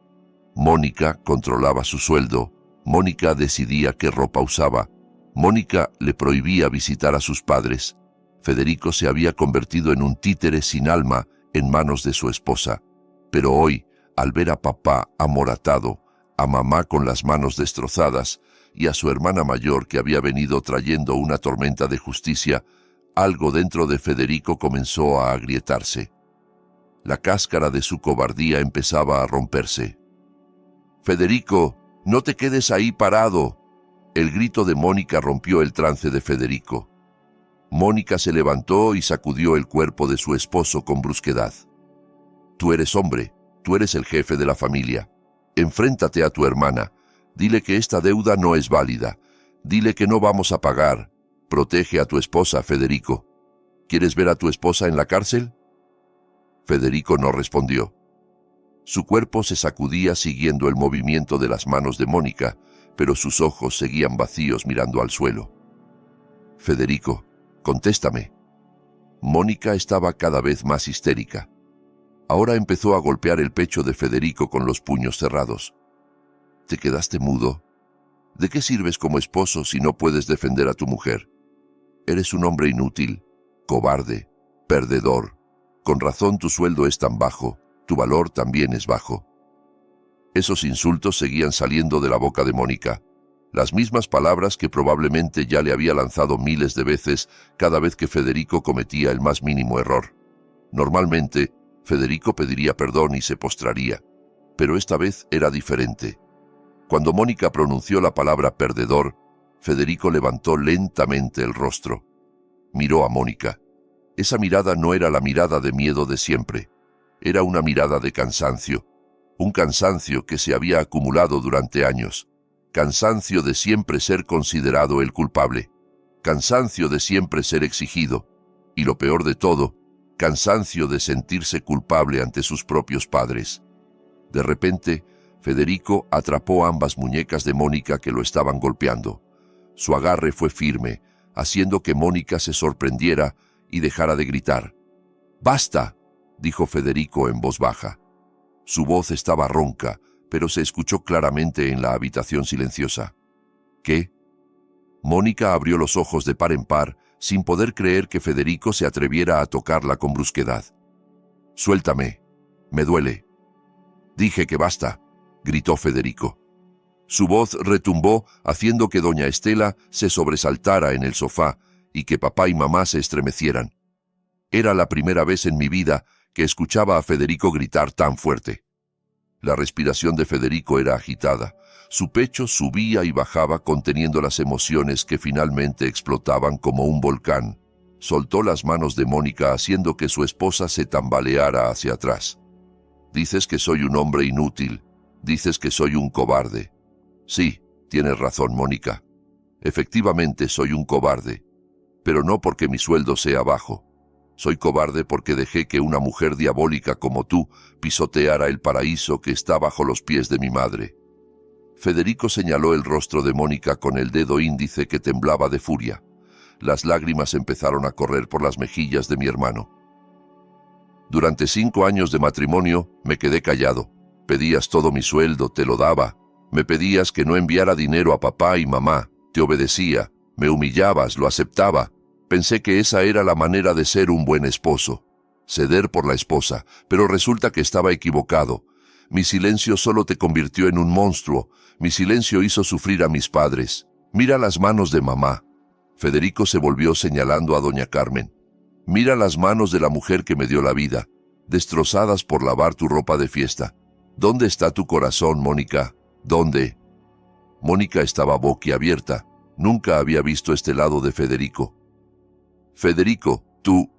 Mónica controlaba su sueldo, Mónica decidía qué ropa usaba, Mónica le prohibía visitar a sus padres. Federico se había convertido en un títere sin alma en manos de su esposa. Pero hoy, al ver a papá amoratado, a mamá con las manos destrozadas y a su hermana mayor que había venido trayendo una tormenta de justicia, Algo dentro de Federico comenzó a agrietarse. La cáscara de su cobardía empezaba a romperse. «Federico, no te quedes ahí parado». El grito de Mónica rompió el trance de Federico. Mónica se levantó y sacudió el cuerpo de su esposo con brusquedad. «Tú eres hombre, tú eres el jefe de la familia. Enfréntate a tu hermana. Dile que esta deuda no es válida. Dile que no vamos a pagar. Protege a tu esposa, Federico. ¿Quieres ver a tu esposa en la cárcel?» Federico no respondió. Su cuerpo se sacudía siguiendo el movimiento de las manos de Mónica, pero sus ojos seguían vacíos mirando al suelo. «Federico, contéstame». Mónica estaba cada vez más histérica. Ahora empezó a golpear el pecho de Federico con los puños cerrados. «¿Te quedaste mudo? ¿De qué sirves como esposo si no puedes defender a tu mujer? Eres un hombre inútil, cobarde, perdedor. Con razón tu sueldo es tan bajo, tu valor también es bajo». Esos insultos seguían saliendo de la boca de Mónica, las mismas palabras que probablemente ya le había lanzado miles de veces cada vez que Federico cometía el más mínimo error. Normalmente, Federico pediría perdón y se postraría, pero esta vez era diferente. Cuando Mónica pronunció la palabra perdedor, Federico levantó lentamente el rostro. Miró a Mónica. Esa mirada no era la mirada de miedo de siempre, era una mirada de cansancio. Un cansancio que se había acumulado durante años, cansancio de siempre ser considerado el culpable, cansancio de siempre ser exigido, y lo peor de todo, cansancio de sentirse culpable ante sus propios padres. De repente, Federico atrapó ambas muñecas de Mónica que lo estaban golpeando. Su agarre fue firme, haciendo que Mónica se sorprendiera y dejara de gritar. «¡Basta!», dijo Federico en voz baja. Su voz estaba ronca, pero se escuchó claramente en la habitación silenciosa. «¿Qué?». Mónica abrió los ojos de par en par, sin poder creer que Federico se atreviera a tocarla con brusquedad. «Suéltame. Me duele». «Dije que basta», gritó Federico. Su voz retumbó, haciendo que doña Estela se sobresaltara en el sofá y que papá y mamá se estremecieran. Era la primera vez en mi vida que escuchaba a Federico gritar tan fuerte. La respiración de Federico era agitada. Su pecho subía y bajaba conteniendo las emociones que finalmente explotaban como un volcán. Soltó las manos de Mónica haciendo que su esposa se tambaleara hacia atrás. «Dices que soy un hombre inútil. Dices que soy un cobarde». «Sí, tienes razón, Mónica. Efectivamente soy un cobarde, pero no porque mi sueldo sea bajo. Soy cobarde porque dejé que una mujer diabólica como tú pisoteara el paraíso que está bajo los pies de mi madre». Federico señaló el rostro de Mónica con el dedo índice que temblaba de furia. Las lágrimas empezaron a correr por las mejillas de mi hermano. «Durante 5 años de matrimonio me quedé callado. Pedías todo mi sueldo, te lo daba. Me pedías que no enviara dinero a papá y mamá. Te obedecía. Me humillabas, lo aceptaba. Pensé que esa era la manera de ser un buen esposo. Ceder por la esposa, pero resulta que estaba equivocado. Mi silencio solo te convirtió en un monstruo. Mi silencio hizo sufrir a mis padres. Mira las manos de mamá». Federico se volvió señalando a doña Carmen. «Mira las manos de la mujer que me dio la vida, destrozadas por lavar tu ropa de fiesta. ¿Dónde está tu corazón, Mónica? ¿Dónde?». Mónica estaba boquiabierta. Nunca había visto este lado de Federico. «Federico, tú,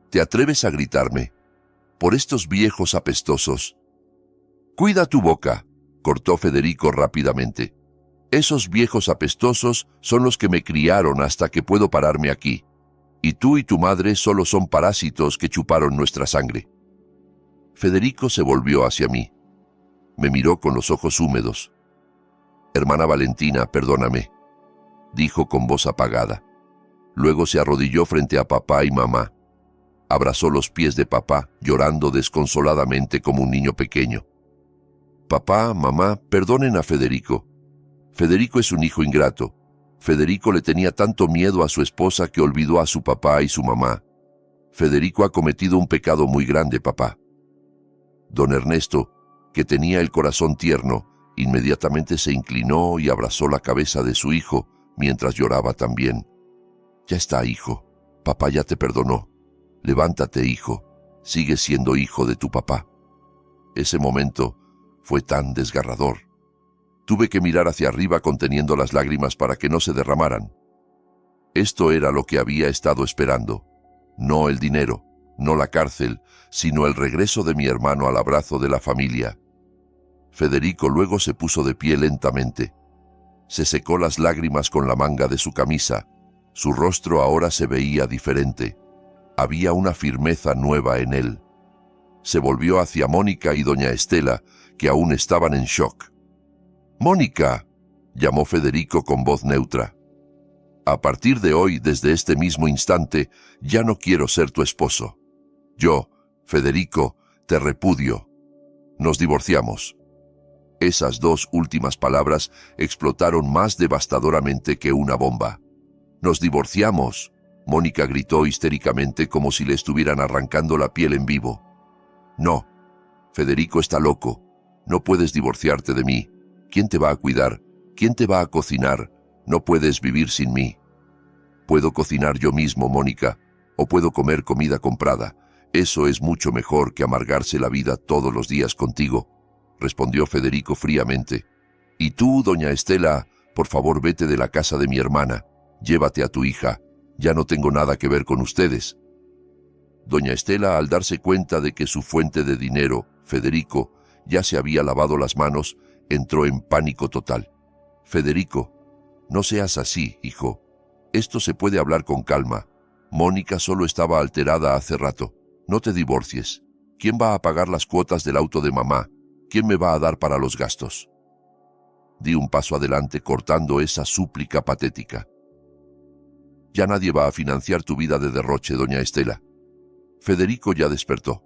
¿te atreves a gritarme? ¿Por estos viejos apestosos?». «Cuida tu boca», cortó Federico rápidamente. «Esos viejos apestosos son los que me criaron hasta que puedo pararme aquí. Y tú y tu madre solo son parásitos que chuparon nuestra sangre». Federico se volvió hacia mí. Me miró con los ojos húmedos. «Hermana Valentina, perdóname», dijo con voz apagada. Luego se arrodilló frente a papá y mamá. Abrazó los pies de papá, llorando desconsoladamente como un niño pequeño. «Papá, mamá, perdonen a Federico. Federico es un hijo ingrato. Federico le tenía tanto miedo a su esposa que olvidó a su papá y su mamá. Federico ha cometido un pecado muy grande, papá». Don Ernesto, que tenía el corazón tierno, inmediatamente se inclinó y abrazó la cabeza de su hijo, mientras lloraba también. «Ya está, hijo. Papá ya te perdonó. Levántate, hijo. Sigues siendo hijo de tu papá. Ese momento fue tan desgarrador. Tuve que mirar hacia arriba conteniendo las lágrimas para que no se derramaran. Esto era lo que había estado esperando. No el dinero, no la cárcel, sino el regreso de mi hermano al abrazo de la familia. Federico luego se puso de pie lentamente. Se secó las lágrimas con la manga de su camisa. Su rostro ahora se veía diferente. Había una firmeza nueva en él. Se volvió hacia Mónica y doña Estela, que aún estaban en shock. «¡Mónica!», llamó Federico con voz neutra. «A partir de hoy, desde este mismo instante, ya no quiero ser tu esposo. Yo, Federico, te repudio. Nos divorciamos». Esas dos últimas palabras explotaron más devastadoramente que una bomba. «¡Nos divorciamos!», Mónica gritó histéricamente como si le estuvieran arrancando la piel en vivo. «No, Federico está loco. No puedes divorciarte de mí. ¿Quién te va a cuidar? ¿Quién te va a cocinar? No puedes vivir sin mí». «Puedo cocinar yo mismo, Mónica, o puedo comer comida comprada. Eso es mucho mejor que amargarse la vida todos los días contigo», respondió Federico fríamente. «Y tú, doña Estela, por favor vete de la casa de mi hermana. Llévate a tu hija. Ya no tengo nada que ver con ustedes». Doña Estela, al darse cuenta de que su fuente de dinero, Federico, ya se había lavado las manos, entró en pánico total. «Federico, no seas así, hijo. Esto se puede hablar con calma. Mónica solo estaba alterada hace rato. No te divorcies. ¿Quién va a pagar las cuotas del auto de mamá? ¿Quién me va a dar para los gastos?». Di un paso adelante cortando esa súplica patética. «Ya nadie va a financiar tu vida de derroche, doña Estela. Federico ya despertó.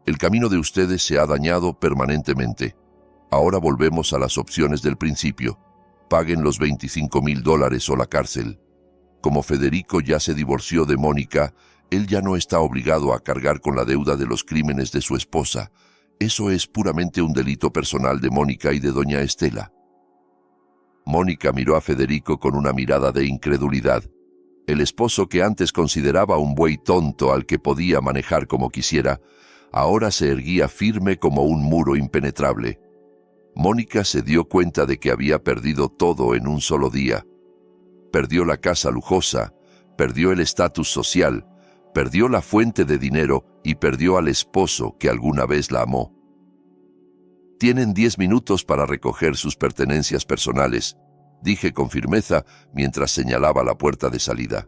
El camino de ustedes se ha dañado permanentemente. Ahora volvemos a las opciones del principio. Paguen los $25,000 o la cárcel. Como Federico ya se divorció de Mónica, él ya no está obligado a cargar con la deuda de los crímenes de su esposa. Eso es puramente un delito personal de Mónica y de doña Estela». Mónica miró a Federico con una mirada de incredulidad. El esposo que antes consideraba un buey tonto al que podía manejar como quisiera, ahora se erguía firme como un muro impenetrable. Mónica se dio cuenta de que había perdido todo en un solo día. Perdió la casa lujosa, perdió el estatus social, perdió la fuente de dinero y perdió al esposo que alguna vez la amó. «Tienen 10 minutos para recoger sus pertenencias personales», dije con firmeza mientras señalaba la puerta de salida.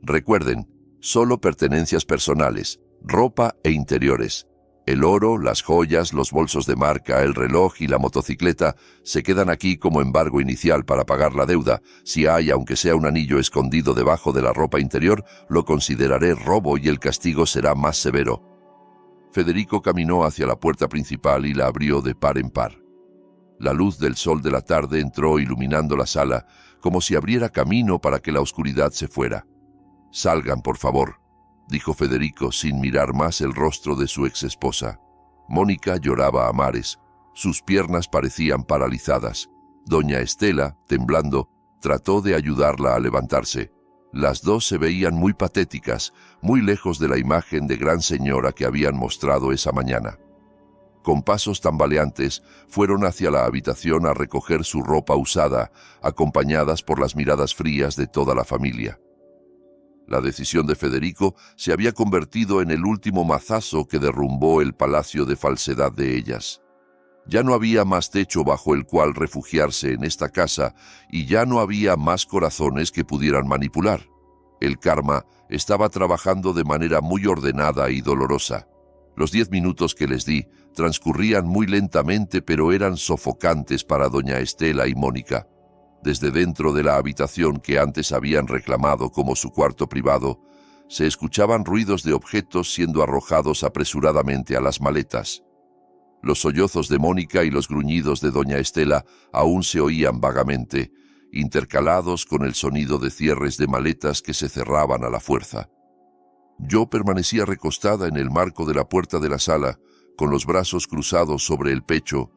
«Recuerden, solo pertenencias personales, ropa e interiores. El oro, las joyas, los bolsos de marca, el reloj y la motocicleta se quedan aquí como embargo inicial para pagar la deuda. Si hay, aunque sea un anillo escondido debajo de la ropa interior, lo consideraré robo y el castigo será más severo». Federico caminó hacia la puerta principal y la abrió de par en par. La luz del sol de la tarde entró iluminando la sala, como si abriera camino para que la oscuridad se fuera. «Salgan, por favor», dijo Federico sin mirar más el rostro de su exesposa. Mónica lloraba a mares. Sus piernas parecían paralizadas. Doña Estela, temblando, trató de ayudarla a levantarse. Las dos se veían muy patéticas, muy lejos de la imagen de gran señora que habían mostrado esa mañana. Con pasos tambaleantes, fueron hacia la habitación a recoger su ropa usada, acompañadas por las miradas frías de toda la familia. La decisión de Federico se había convertido en el último mazazo que derrumbó el palacio de falsedad de ellas. Ya no había más techo bajo el cual refugiarse en esta casa y ya no había más corazones que pudieran manipular. El karma estaba trabajando de manera muy ordenada y dolorosa. Los 10 minutos que les di transcurrían muy lentamente, pero eran sofocantes para doña Estela y Mónica. Desde dentro de la habitación que antes habían reclamado como su cuarto privado, se escuchaban ruidos de objetos siendo arrojados apresuradamente a las maletas. Los sollozos de Mónica y los gruñidos de doña Estela aún se oían vagamente, intercalados con el sonido de cierres de maletas que se cerraban a la fuerza. Yo permanecía recostada en el marco de la puerta de la sala, con los brazos cruzados sobre el pecho,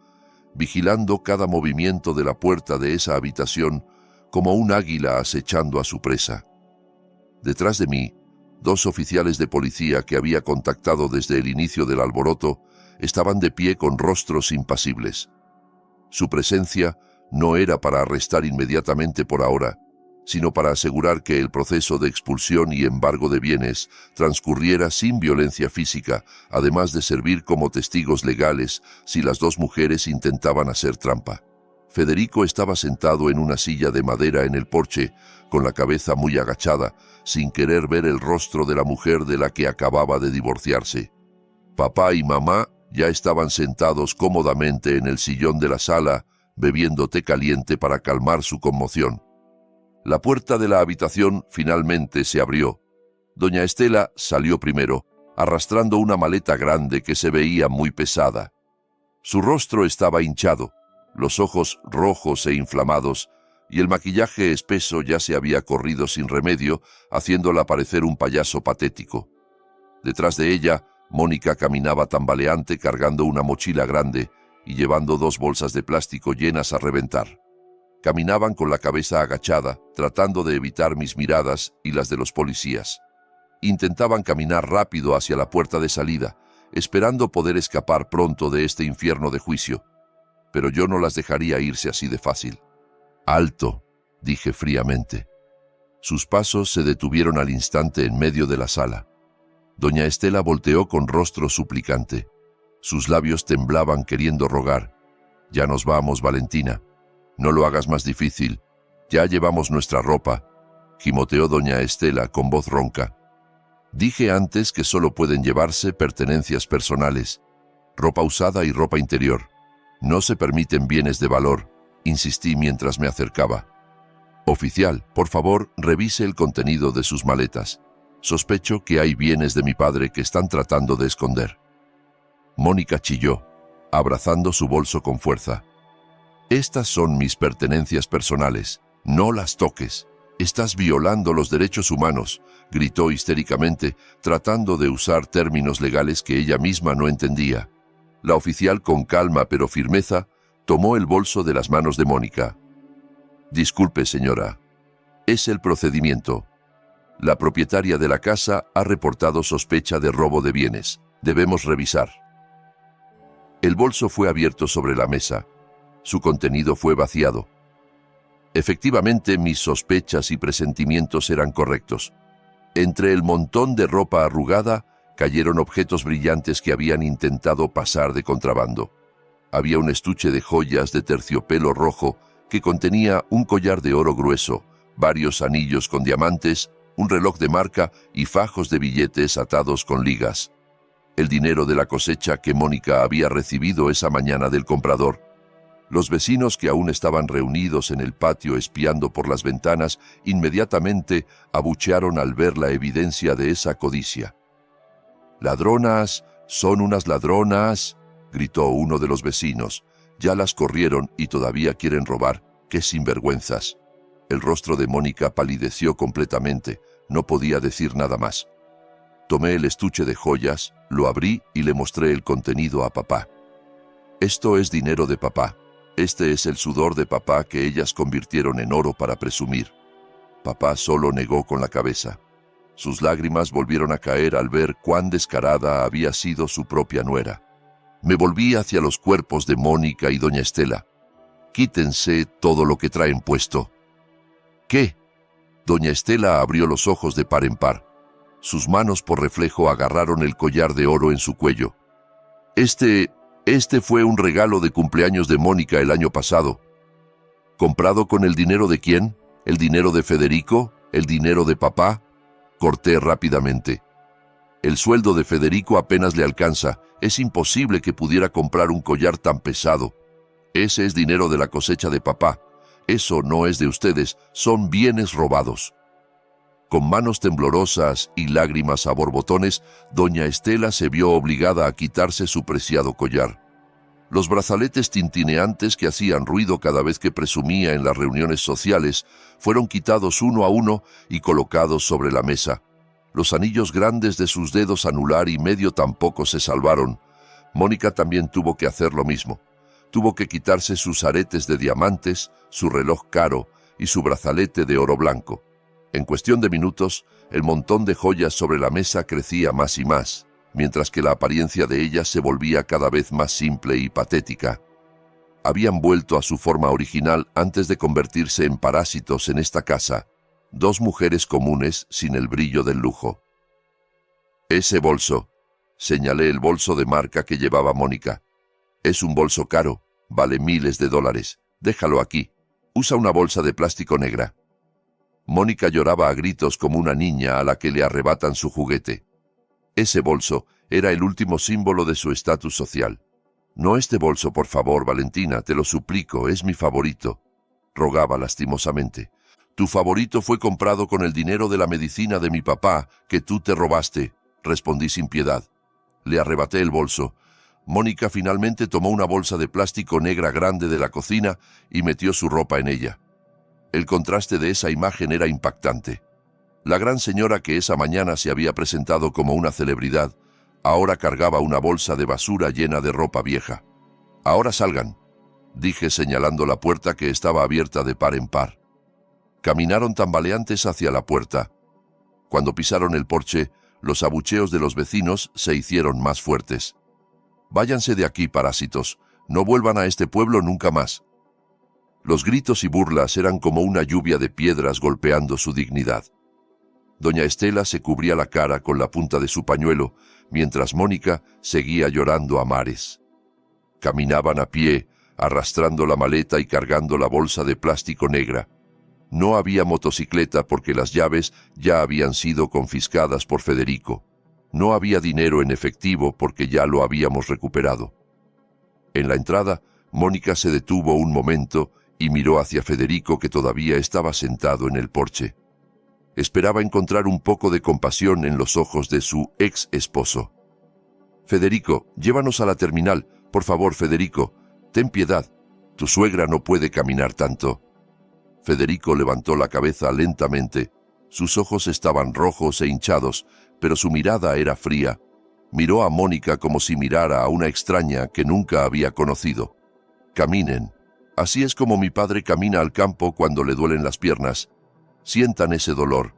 vigilando cada movimiento de la puerta de esa habitación como un águila acechando a su presa. Detrás de mí, 2 oficiales de policía que había contactado desde el inicio del alboroto estaban de pie con rostros impasibles. Su presencia no era para arrestar inmediatamente por ahora, sino para asegurar que el proceso de expulsión y embargo de bienes transcurriera sin violencia física, además de servir como testigos legales si las 2 mujeres intentaban hacer trampa. Federico estaba sentado en una silla de madera en el porche, con la cabeza muy agachada, sin querer ver el rostro de la mujer de la que acababa de divorciarse. Papá y mamá ya estaban sentados cómodamente en el sillón de la sala, bebiendo té caliente para calmar su conmoción. La puerta de la habitación finalmente se abrió. Doña Estela salió primero, arrastrando una maleta grande que se veía muy pesada. Su rostro estaba hinchado, los ojos rojos e inflamados, y el maquillaje espeso ya se había corrido sin remedio, haciéndola parecer un payaso patético. Detrás de ella, Mónica caminaba tambaleante cargando una mochila grande y llevando 2 bolsas de plástico llenas a reventar. Caminaban con la cabeza agachada, tratando de evitar mis miradas y las de los policías. Intentaban caminar rápido hacia la puerta de salida, esperando poder escapar pronto de este infierno de juicio. Pero yo no las dejaría irse así de fácil. «Alto», dije fríamente. Sus pasos se detuvieron al instante en medio de la sala. Doña Estela volteó con rostro suplicante. Sus labios temblaban queriendo rogar. «Ya nos vamos, Valentina. No lo hagas más difícil. Ya llevamos nuestra ropa», gimoteó doña Estela con voz ronca. «Dije antes que solo pueden llevarse pertenencias personales, ropa usada y ropa interior. No se permiten bienes de valor», insistí mientras me acercaba. «Oficial, por favor, revise el contenido de sus maletas. Sospecho que hay bienes de mi padre que están tratando de esconder». Mónica chilló, abrazando su bolso con fuerza. «Estas son mis pertenencias personales. No las toques. Estás violando los derechos humanos», gritó histéricamente, tratando de usar términos legales que ella misma no entendía. La oficial, con calma pero firmeza, tomó el bolso de las manos de Mónica. «Disculpe, señora. Es el procedimiento. La propietaria de la casa ha reportado sospecha de robo de bienes. Debemos revisar». El bolso fue abierto sobre la mesa. Su contenido fue vaciado. Efectivamente, mis sospechas y presentimientos eran correctos. Entre el montón de ropa arrugada cayeron objetos brillantes que habían intentado pasar de contrabando. Había un estuche de joyas de terciopelo rojo que contenía un collar de oro grueso, varios anillos con diamantes, un reloj de marca y fajos de billetes atados con ligas. El dinero de la cosecha que Mónica había recibido esa mañana del comprador. Los vecinos que aún estaban reunidos en el patio espiando por las ventanas inmediatamente abuchearon al ver la evidencia de esa codicia. «¡Ladronas! ¡Son unas ladronas!», gritó uno de los vecinos. «Ya las corrieron y todavía quieren robar. ¡Qué sinvergüenzas!». El rostro de Mónica palideció completamente. No podía decir nada más. Tomé el estuche de joyas, lo abrí y le mostré el contenido a papá. «Esto es dinero de papá. Este es el sudor de papá que ellas convirtieron en oro para presumir». Papá solo negó con la cabeza. Sus lágrimas volvieron a caer al ver cuán descarada había sido su propia nuera. Me volví hacia los cuerpos de Mónica y doña Estela. «Quítense todo lo que traen puesto». «¿Qué?». Doña Estela abrió los ojos de par en par. Sus manos por reflejo agarraron el collar de oro en su cuello. Este fue un regalo de cumpleaños de Mónica el año pasado». «¿Comprado con el dinero de quién? ¿El dinero de Federico? ¿El dinero de papá?». Corté rápidamente. «El sueldo de Federico apenas le alcanza. Es imposible que pudiera comprar un collar tan pesado. Ese es dinero de la cosecha de papá. Eso no es de ustedes, son bienes robados». Con manos temblorosas y lágrimas a borbotones, doña Estela se vio obligada a quitarse su preciado collar. Los brazaletes tintineantes que hacían ruido cada vez que presumía en las reuniones sociales fueron quitados uno a uno y colocados sobre la mesa. Los anillos grandes de sus dedos anular y medio tampoco se salvaron. Mónica también tuvo que hacer lo mismo. Tuvo que quitarse sus aretes de diamantes, su reloj caro y su brazalete de oro blanco. En cuestión de minutos, el montón de joyas sobre la mesa crecía más y más, mientras que la apariencia de ellas se volvía cada vez más simple y patética. Habían vuelto a su forma original antes de convertirse en parásitos en esta casa, dos mujeres comunes sin el brillo del lujo. Ese bolso, señalé el bolso de marca que llevaba Mónica. Es un bolso caro, vale miles de dólares. Déjalo aquí. Usa una bolsa de plástico negra. Mónica lloraba a gritos como una niña a la que le arrebatan su juguete. Ese bolso era el último símbolo de su estatus social. No este bolso, por favor, Valentina, te lo suplico, es mi favorito, rogaba lastimosamente. Tu favorito fue comprado con el dinero de la medicina de mi papá, que tú te robaste, respondí sin piedad. Le arrebaté el bolso. Mónica finalmente tomó una bolsa de plástico negra grande de la cocina y metió su ropa en ella. El contraste de esa imagen era impactante. La gran señora que esa mañana se había presentado como una celebridad, ahora cargaba una bolsa de basura llena de ropa vieja. Ahora salgan, dije señalando la puerta que estaba abierta de par en par. Caminaron tambaleantes hacia la puerta. Cuando pisaron el porche, los abucheos de los vecinos se hicieron más fuertes. Váyanse de aquí, parásitos, no vuelvan a este pueblo nunca más. Los gritos y burlas eran como una lluvia de piedras golpeando su dignidad. Doña Estela se cubría la cara con la punta de su pañuelo, mientras Mónica seguía llorando a mares. Caminaban a pie, arrastrando la maleta y cargando la bolsa de plástico negra. No había motocicleta porque las llaves ya habían sido confiscadas por Federico. No había dinero en efectivo porque ya lo habíamos recuperado. En la entrada, Mónica se detuvo un momento y miró hacia Federico, que todavía estaba sentado en el porche. Esperaba encontrar un poco de compasión en los ojos de su ex esposo. Federico, llévanos a la terminal. Por favor, Federico, ten piedad. Tu suegra no puede caminar tanto. Federico levantó la cabeza lentamente. Sus ojos estaban rojos e hinchados, pero su mirada era fría. Miró a Mónica como si mirara a una extraña que nunca había conocido. Caminen. Así es como mi padre camina al campo cuando le duelen las piernas. Sientan ese dolor.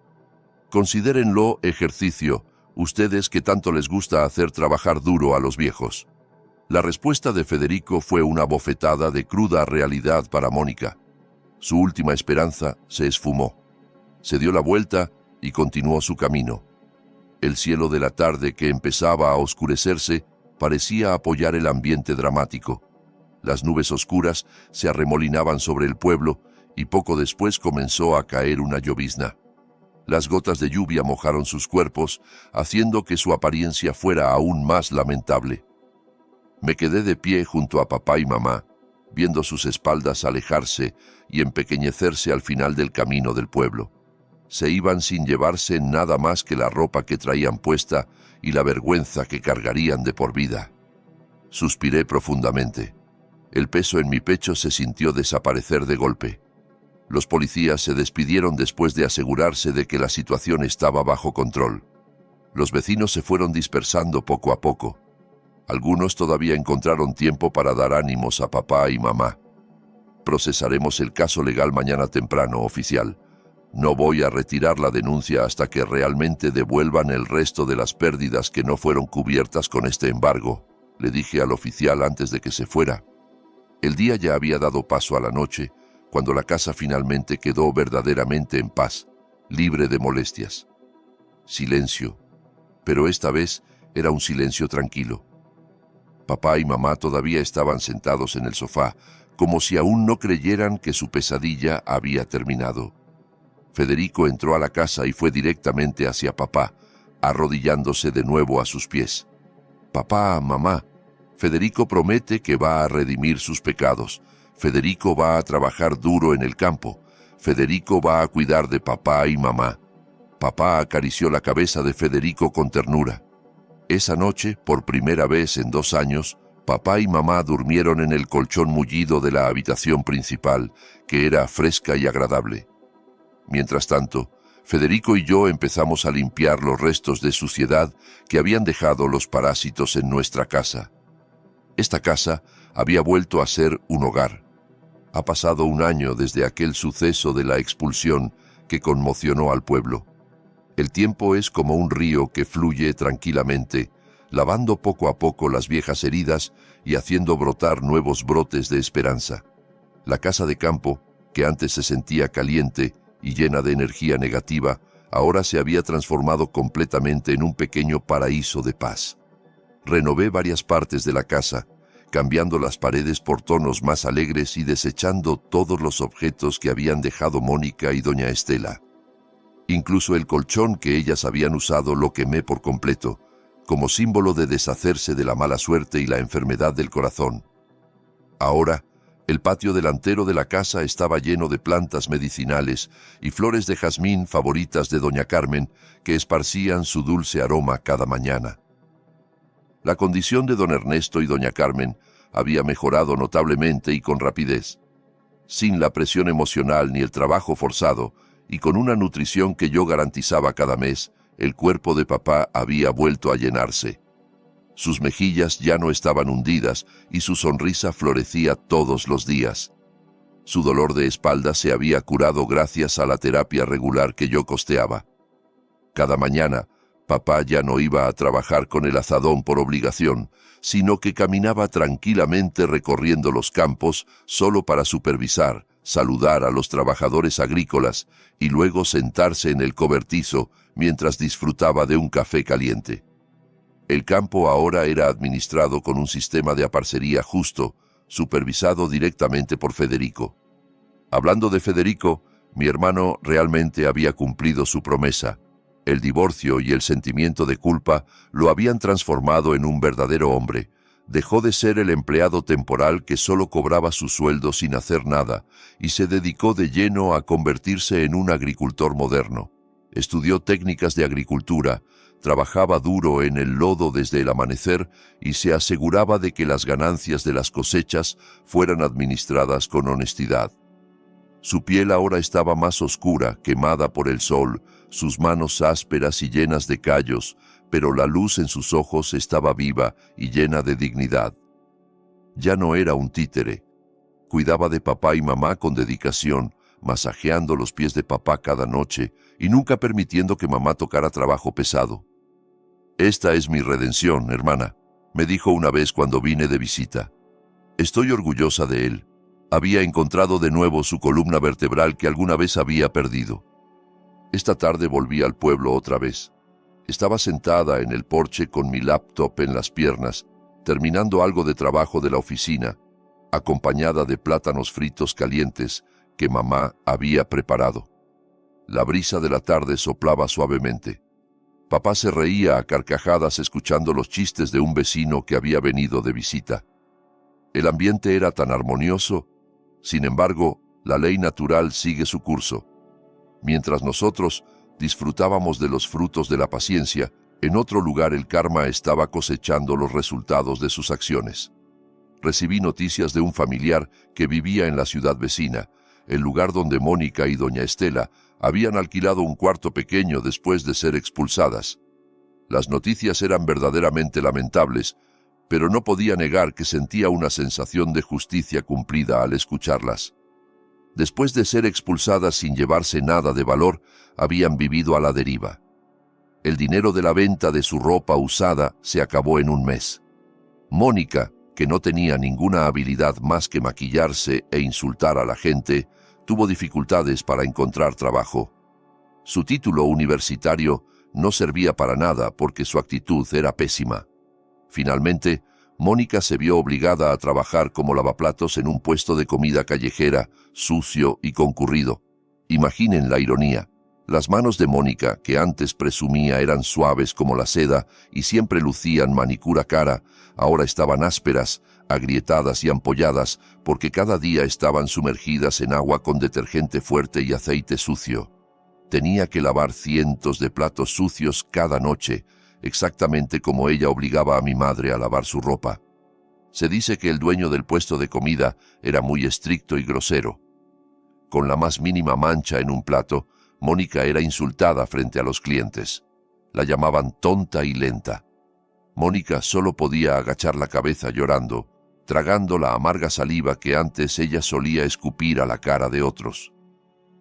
Considérenlo ejercicio, ustedes que tanto les gusta hacer trabajar duro a los viejos. La respuesta de Federico fue una bofetada de cruda realidad para Mónica. Su última esperanza se esfumó. Se dio la vuelta y continuó su camino. El cielo de la tarde, que empezaba a oscurecerse, parecía apoyar el ambiente dramático. Las nubes oscuras se arremolinaban sobre el pueblo y poco después comenzó a caer una llovizna. Las gotas de lluvia mojaron sus cuerpos, haciendo que su apariencia fuera aún más lamentable. Me quedé de pie junto a papá y mamá, viendo sus espaldas alejarse y empequeñecerse al final del camino del pueblo. Se iban sin llevarse nada más que la ropa que traían puesta y la vergüenza que cargarían de por vida. Suspiré profundamente. El peso en mi pecho se sintió desaparecer de golpe. Los policías se despidieron después de asegurarse de que la situación estaba bajo control. Los vecinos se fueron dispersando poco a poco. Algunos todavía encontraron tiempo para dar ánimos a papá y mamá. Procesaremos el caso legal mañana temprano, oficial. No voy a retirar la denuncia hasta que realmente devuelvan el resto de las pérdidas que no fueron cubiertas con este embargo, le dije al oficial antes de que se fuera. El día ya había dado paso a la noche, cuando la casa finalmente quedó verdaderamente en paz, libre de molestias. Silencio, pero esta vez era un silencio tranquilo. Papá y mamá todavía estaban sentados en el sofá, como si aún no creyeran que su pesadilla había terminado. Federico entró a la casa y fue directamente hacia papá, arrodillándose de nuevo a sus pies. Papá, mamá, Federico promete que va a redimir sus pecados. Federico va a trabajar duro en el campo. Federico va a cuidar de papá y mamá. Papá acarició la cabeza de Federico con ternura. Esa noche, por primera vez en 2 años, papá y mamá durmieron en el colchón mullido de la habitación principal, que era fresca y agradable. Mientras tanto, Federico y yo empezamos a limpiar los restos de suciedad que habían dejado los parásitos en nuestra casa. Esta casa había vuelto a ser un hogar. Ha pasado 1 año desde aquel suceso de la expulsión que conmocionó al pueblo. El tiempo es como un río que fluye tranquilamente, lavando poco a poco las viejas heridas y haciendo brotar nuevos brotes de esperanza. La casa de campo, que antes se sentía caliente y llena de energía negativa, ahora se había transformado completamente en un pequeño paraíso de paz. Renové varias partes de la casa, cambiando las paredes por tonos más alegres y desechando todos los objetos que habían dejado Mónica y doña Estela. Incluso el colchón que ellas habían usado lo quemé por completo, como símbolo de deshacerse de la mala suerte y la enfermedad del corazón. Ahora, el patio delantero de la casa estaba lleno de plantas medicinales y flores de jazmín favoritas de doña Carmen, que esparcían su dulce aroma cada mañana. La condición de don Ernesto y doña Carmen había mejorado notablemente y con rapidez. Sin la presión emocional ni el trabajo forzado, y con una nutrición que yo garantizaba cada mes, el cuerpo de papá había vuelto a llenarse. Sus mejillas ya no estaban hundidas y su sonrisa florecía todos los días. Su dolor de espalda se había curado gracias a la terapia regular que yo costeaba. Cada mañana, papá ya no iba a trabajar con el azadón por obligación, sino que caminaba tranquilamente recorriendo los campos solo para supervisar, saludar a los trabajadores agrícolas y luego sentarse en el cobertizo mientras disfrutaba de un café caliente. El campo ahora era administrado con un sistema de aparcería justo, supervisado directamente por Federico. Hablando de Federico, mi hermano realmente había cumplido su promesa. El divorcio y el sentimiento de culpa lo habían transformado en un verdadero hombre. Dejó de ser el empleado temporal que solo cobraba su sueldo sin hacer nada y se dedicó de lleno a convertirse en un agricultor moderno. Estudió técnicas de agricultura, trabajaba duro en el lodo desde el amanecer y se aseguraba de que las ganancias de las cosechas fueran administradas con honestidad. Su piel ahora estaba más oscura, quemada por el sol, sus manos ásperas y llenas de callos, pero la luz en sus ojos estaba viva y llena de dignidad. Ya no era un títere. Cuidaba de papá y mamá con dedicación, masajeando los pies de papá cada noche y nunca permitiendo que mamá tocara trabajo pesado. «Esta es mi redención, hermana», me dijo una vez cuando vine de visita. «Estoy orgullosa de él. Había encontrado de nuevo su columna vertebral que alguna vez había perdido». Esta tarde volví al pueblo otra vez. Estaba sentada en el porche con mi laptop en las piernas, terminando algo de trabajo de la oficina, acompañada de plátanos fritos calientes que mamá había preparado. La brisa de la tarde soplaba suavemente. Papá se reía a carcajadas escuchando los chistes de un vecino que había venido de visita. El ambiente era tan armonioso. Sin embargo, la ley natural sigue su curso. Mientras nosotros disfrutábamos de los frutos de la paciencia, en otro lugar el karma estaba cosechando los resultados de sus acciones. Recibí noticias de un familiar que vivía en la ciudad vecina, el lugar donde Mónica y doña Estela habían alquilado un cuarto pequeño después de ser expulsadas. Las noticias eran verdaderamente lamentables, pero no podía negar que sentía una sensación de justicia cumplida al escucharlas. Después de ser expulsadas sin llevarse nada de valor, habían vivido a la deriva. El dinero de la venta de su ropa usada se acabó en un mes. Mónica, que no tenía ninguna habilidad más que maquillarse e insultar a la gente, tuvo dificultades para encontrar trabajo. Su título universitario no servía para nada porque su actitud era pésima. Finalmente, Mónica se vio obligada a trabajar como lavaplatos en un puesto de comida callejera, sucio y concurrido. Imaginen la ironía. Las manos de Mónica, que antes presumía eran suaves como la seda y siempre lucían manicura cara, ahora estaban ásperas, agrietadas y ampolladas porque cada día estaban sumergidas en agua con detergente fuerte y aceite sucio. Tenía que lavar cientos de platos sucios cada noche, exactamente como ella obligaba a mi madre a lavar su ropa. Se dice que el dueño del puesto de comida era muy estricto y grosero. Con la más mínima mancha en un plato, Mónica era insultada frente a los clientes. La llamaban tonta y lenta. Mónica solo podía agachar la cabeza llorando, tragando la amarga saliva que antes ella solía escupir a la cara de otros.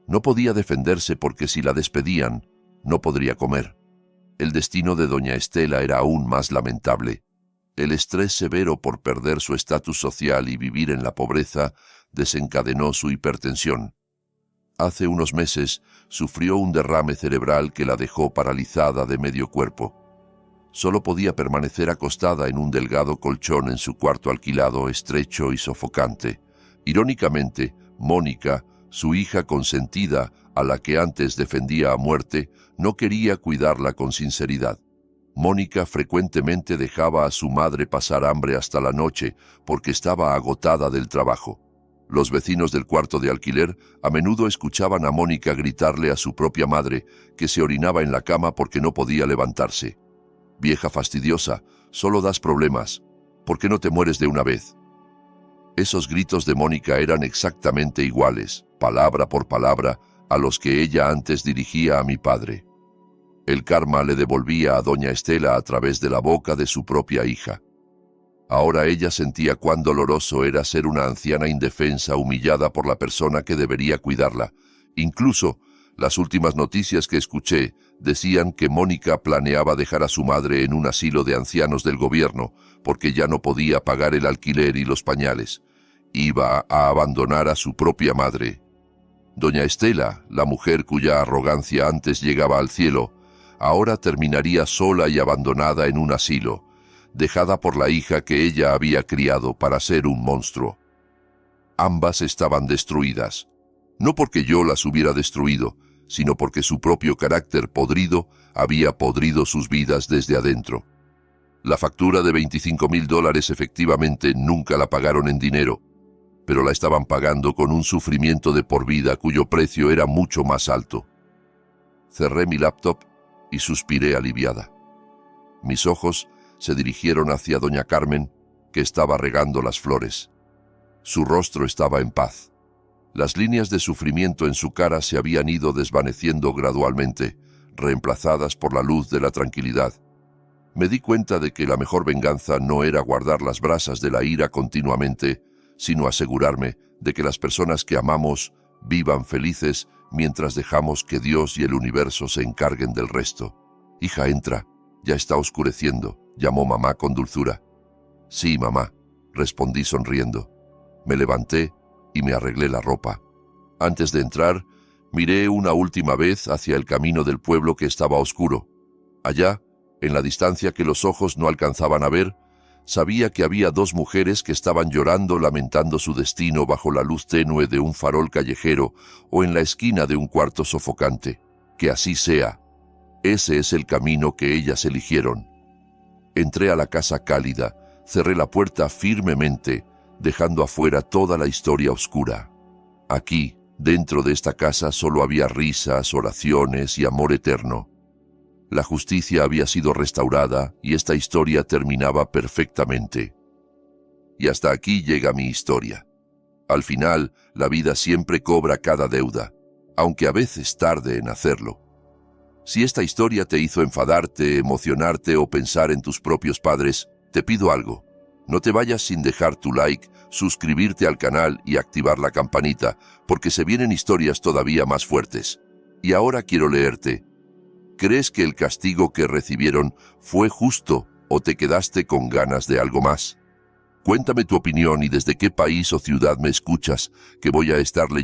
No podía defenderse porque si la despedían, no podría comer. El destino de doña Estela era aún más lamentable. El estrés severo por perder su estatus social y vivir en la pobreza desencadenó su hipertensión. Hace unos meses sufrió un derrame cerebral que la dejó paralizada de medio cuerpo. Solo podía permanecer acostada en un delgado colchón en su cuarto alquilado, estrecho y sofocante. Irónicamente, Mónica, su hija consentida, a la que antes defendía a muerte, no quería cuidarla con sinceridad. Mónica frecuentemente dejaba a su madre pasar hambre hasta la noche porque estaba agotada del trabajo. Los vecinos del cuarto de alquiler a menudo escuchaban a Mónica gritarle a su propia madre que se orinaba en la cama porque no podía levantarse. «Vieja fastidiosa, solo das problemas. ¿Por qué no te mueres de una vez?» Esos gritos de Mónica eran exactamente iguales, palabra por palabra, a los que ella antes dirigía a mi padre. El karma le devolvía a doña Estela a través de la boca de su propia hija. Ahora ella sentía cuán doloroso era ser una anciana indefensa humillada por la persona que debería cuidarla. Incluso, las últimas noticias que escuché decían que Mónica planeaba dejar a su madre en un asilo de ancianos del gobierno porque ya no podía pagar el alquiler y los pañales. Iba a abandonar a su propia madre. Doña Estela, la mujer cuya arrogancia antes llegaba al cielo, ahora terminaría sola y abandonada en un asilo, dejada por la hija que ella había criado para ser un monstruo. Ambas estaban destruidas, no porque yo las hubiera destruido, sino porque su propio carácter podrido había podrido sus vidas desde adentro. La factura de $25,000 efectivamente nunca la pagaron en dinero, pero la estaban pagando con un sufrimiento de por vida cuyo precio era mucho más alto. Cerré mi laptop y suspiré aliviada. Mis ojos se dirigieron hacia doña Carmen, que estaba regando las flores. Su rostro estaba en paz. Las líneas de sufrimiento en su cara se habían ido desvaneciendo gradualmente, reemplazadas por la luz de la tranquilidad. Me di cuenta de que la mejor venganza no era guardar las brasas de la ira continuamente, sino asegurarme de que las personas que amamos vivan felices mientras dejamos que Dios y el universo se encarguen del resto. «Hija, entra. Ya está oscureciendo», llamó mamá con dulzura. «Sí, mamá», respondí sonriendo. Me levanté y me arreglé la ropa. Antes de entrar, miré una última vez hacia el camino del pueblo que estaba oscuro. Allá, en la distancia que los ojos no alcanzaban a ver, sabía que había dos mujeres que estaban llorando, lamentando su destino bajo la luz tenue de un farol callejero o en la esquina de un cuarto sofocante. Que así sea. Ese es el camino que ellas eligieron. Entré a la casa cálida, cerré la puerta firmemente, dejando afuera toda la historia oscura. Aquí, dentro de esta casa, solo había risas, oraciones y amor eterno. La justicia había sido restaurada y esta historia terminaba perfectamente. Y hasta aquí llega mi historia. Al final, la vida siempre cobra cada deuda, aunque a veces tarde en hacerlo. Si esta historia te hizo enfadarte, emocionarte o pensar en tus propios padres, te pido algo. No te vayas sin dejar tu like, suscribirte al canal y activar la campanita, porque se vienen historias todavía más fuertes. Y ahora quiero leerte. ¿Crees que el castigo que recibieron fue justo o te quedaste con ganas de algo más? Cuéntame tu opinión y desde qué país o ciudad me escuchas, que voy a estar leyendo.